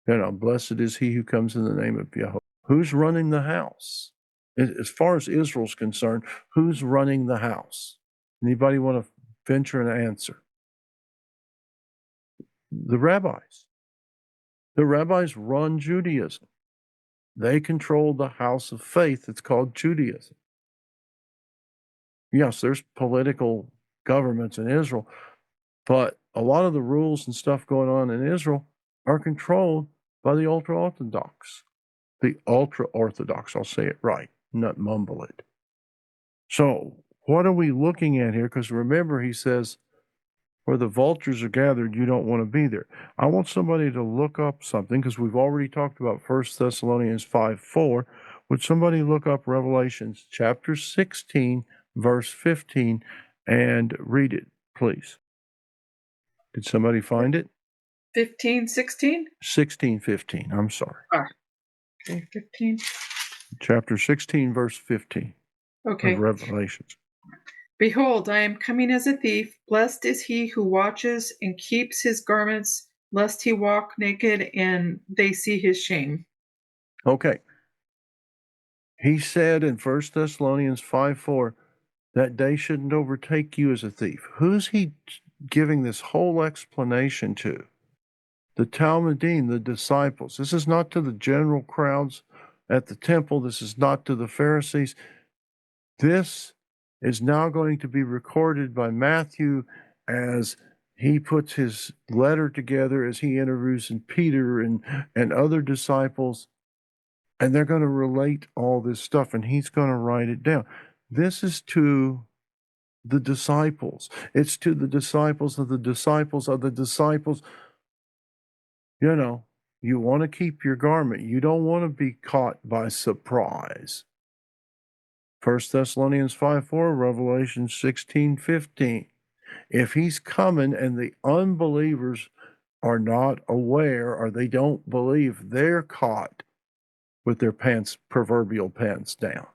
blessed is he who comes in the name of Jehovah. Who's running the house? As far as Israel's concerned, who's running the house? Anybody want to venture an answer? The rabbis. The rabbis run Judaism. They control the house of faith. It's called Judaism. Yes, there's political governments in Israel, but a lot of the rules and stuff going on in Israel are controlled by the ultra-Orthodox. The ultra-Orthodox, I'll say it right, not mumble it. So what are we looking at here? Because remember, he says, where the vultures are gathered, you don't want to be there. I want somebody to look up something, because we've already talked about 1 Thessalonians 5:4. Would somebody look up Revelations chapter 16, verse 15, and read it, please? Did somebody find it? 15, 16? 16:15, I'm sorry. Okay, 15. Chapter 16, verse 15 Okay. of Revelations. Behold, I am coming as a thief. Blessed is he who watches and keeps his garments, lest he walk naked and they see his shame. Okay. He said in 1 Thessalonians 5:4 that day shouldn't overtake you as a thief. Who's he giving this whole explanation to? The Talmudim, the disciples. This is not to the general crowds at the temple. This is not to the Pharisees. This is now going to be recorded by Matthew as he puts his letter together, as he interviews Peter and other disciples, and they're going to relate all this stuff, and he's going to write it down. This is to the disciples. It's to the disciples of the disciples of the disciples. You want to keep your garment. You don't want to be caught by surprise. 1 Thessalonians 5:4, Revelation 16:15. If he's coming and the unbelievers are not aware or they don't believe, they're caught with their proverbial pants down.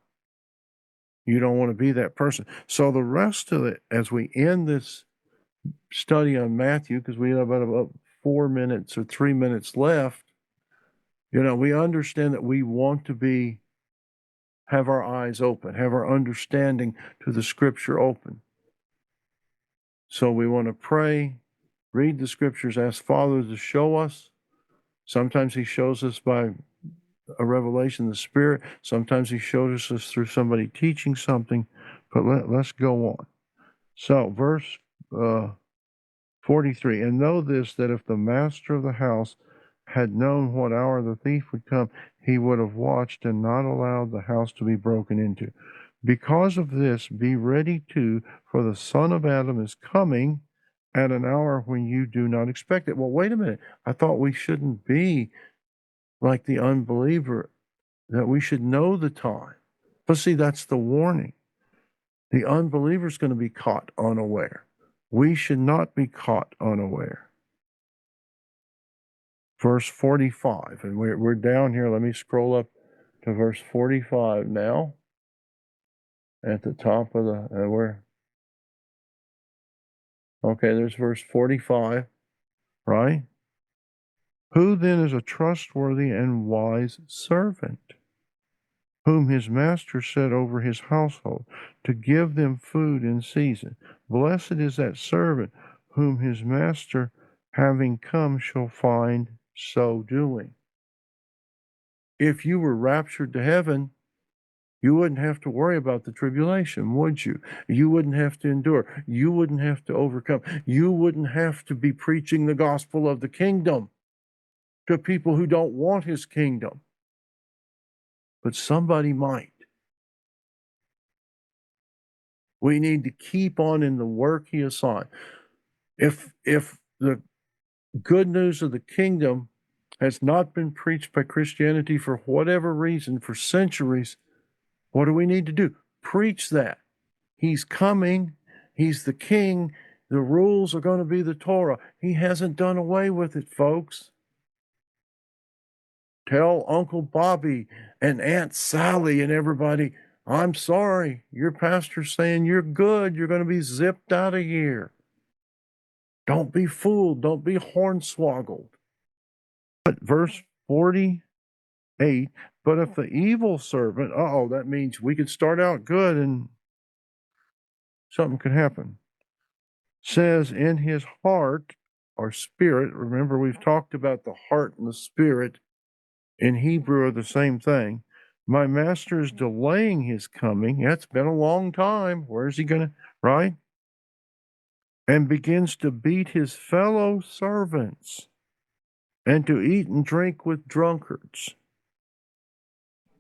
You don't want to be that person. So the rest of it, as we end this study on Matthew, because we have about 4 minutes or 3 minutes left, we understand that we want to have our eyes open, have our understanding to the scripture open. So we want to pray, read the scriptures, ask Father to show us. Sometimes he shows us by a revelation of the Spirit. Sometimes he shows us through somebody teaching something. But let's go on. So verse 43, and know this, that if the master of the house had known what hour the thief would come, he would have watched and not allowed the house to be broken into. Because of this, be ready too, for the Son of Adam is coming at an hour when you do not expect it. Well, wait a minute. I thought we shouldn't be like the unbeliever, that we should know the time. But see, that's the warning. The unbeliever is going to be caught unaware. We should not be caught unaware. Verse 45, and we're down here. Let me scroll up to verse 45 now. At the top of okay, there's verse 45, right? Who then is a trustworthy and wise servant, whom his master set over his household, to give them food in season? Blessed is that servant whom his master, having come, shall find so doing. If you were raptured to heaven, You wouldn't have to worry about the tribulation, would you? You wouldn't have to endure. You wouldn't have to overcome. You wouldn't have to be preaching the gospel of the kingdom to people who don't want his kingdom. But somebody might. We need to keep on in the work he assigned. If the good news of the kingdom has not been preached by Christianity for whatever reason for centuries, what do we need to do? Preach that. He's coming. He's the king. The rules are going to be the Torah. He hasn't done away with it, folks. Tell Uncle Bobby and Aunt Sally and everybody, I'm sorry, your pastor's saying you're good. You're going to be zipped out of here. Don't be fooled. Don't be hornswoggled. But verse 48, but if the evil servant, that means we could start out good and something could happen. Says in his heart or spirit, remember we've talked about the heart and the spirit in Hebrew are the same thing. My master is delaying his coming. That's been a long time. Where's he going to, right? And begins to beat his fellow servants and to eat and drink with drunkards.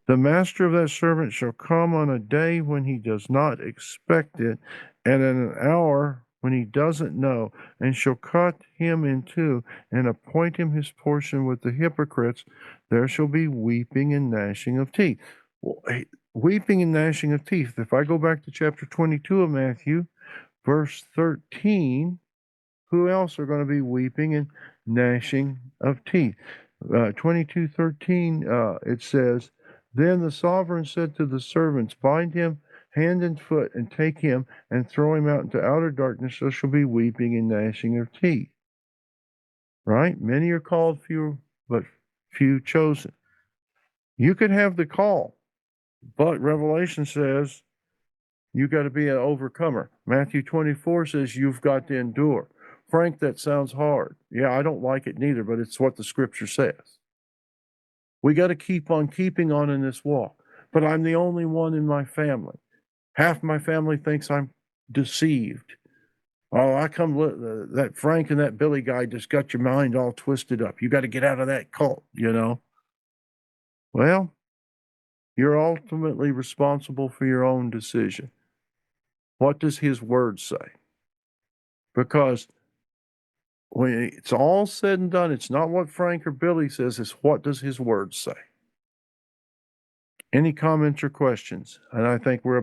The master of that servant shall come on a day when he does not expect it, and in an hour when he doesn't know, and shall cut him in two, and appoint him his portion with the hypocrites. There shall be weeping and gnashing of teeth. Weeping and gnashing of teeth. If I go back to chapter 22 of Matthew, verse 13, who else are going to be weeping and gnashing of teeth? 22:13, it says, then the sovereign said to the servants, bind him hand and foot, and take him and throw him out into outer darkness. There shall be weeping and gnashing of teeth. Right? Many are called, few, but few chosen. You could have the call, but Revelation says you got to be an overcomer. Matthew 24 says you've got to endure. Frank, that sounds hard. Yeah, I don't like it neither, but it's what the scripture says. We got to keep on keeping on in this walk. But I'm the only one in my family. Half my family thinks I'm deceived. Oh, that Frank and that Billy guy just got your mind all twisted up. You got to get out of that cult, Well, you're ultimately responsible for your own decision. What does his word say? Because when it's all said and done, it's not what Frank or Billy says, it's what does his word say? Any comments or questions? And I think we're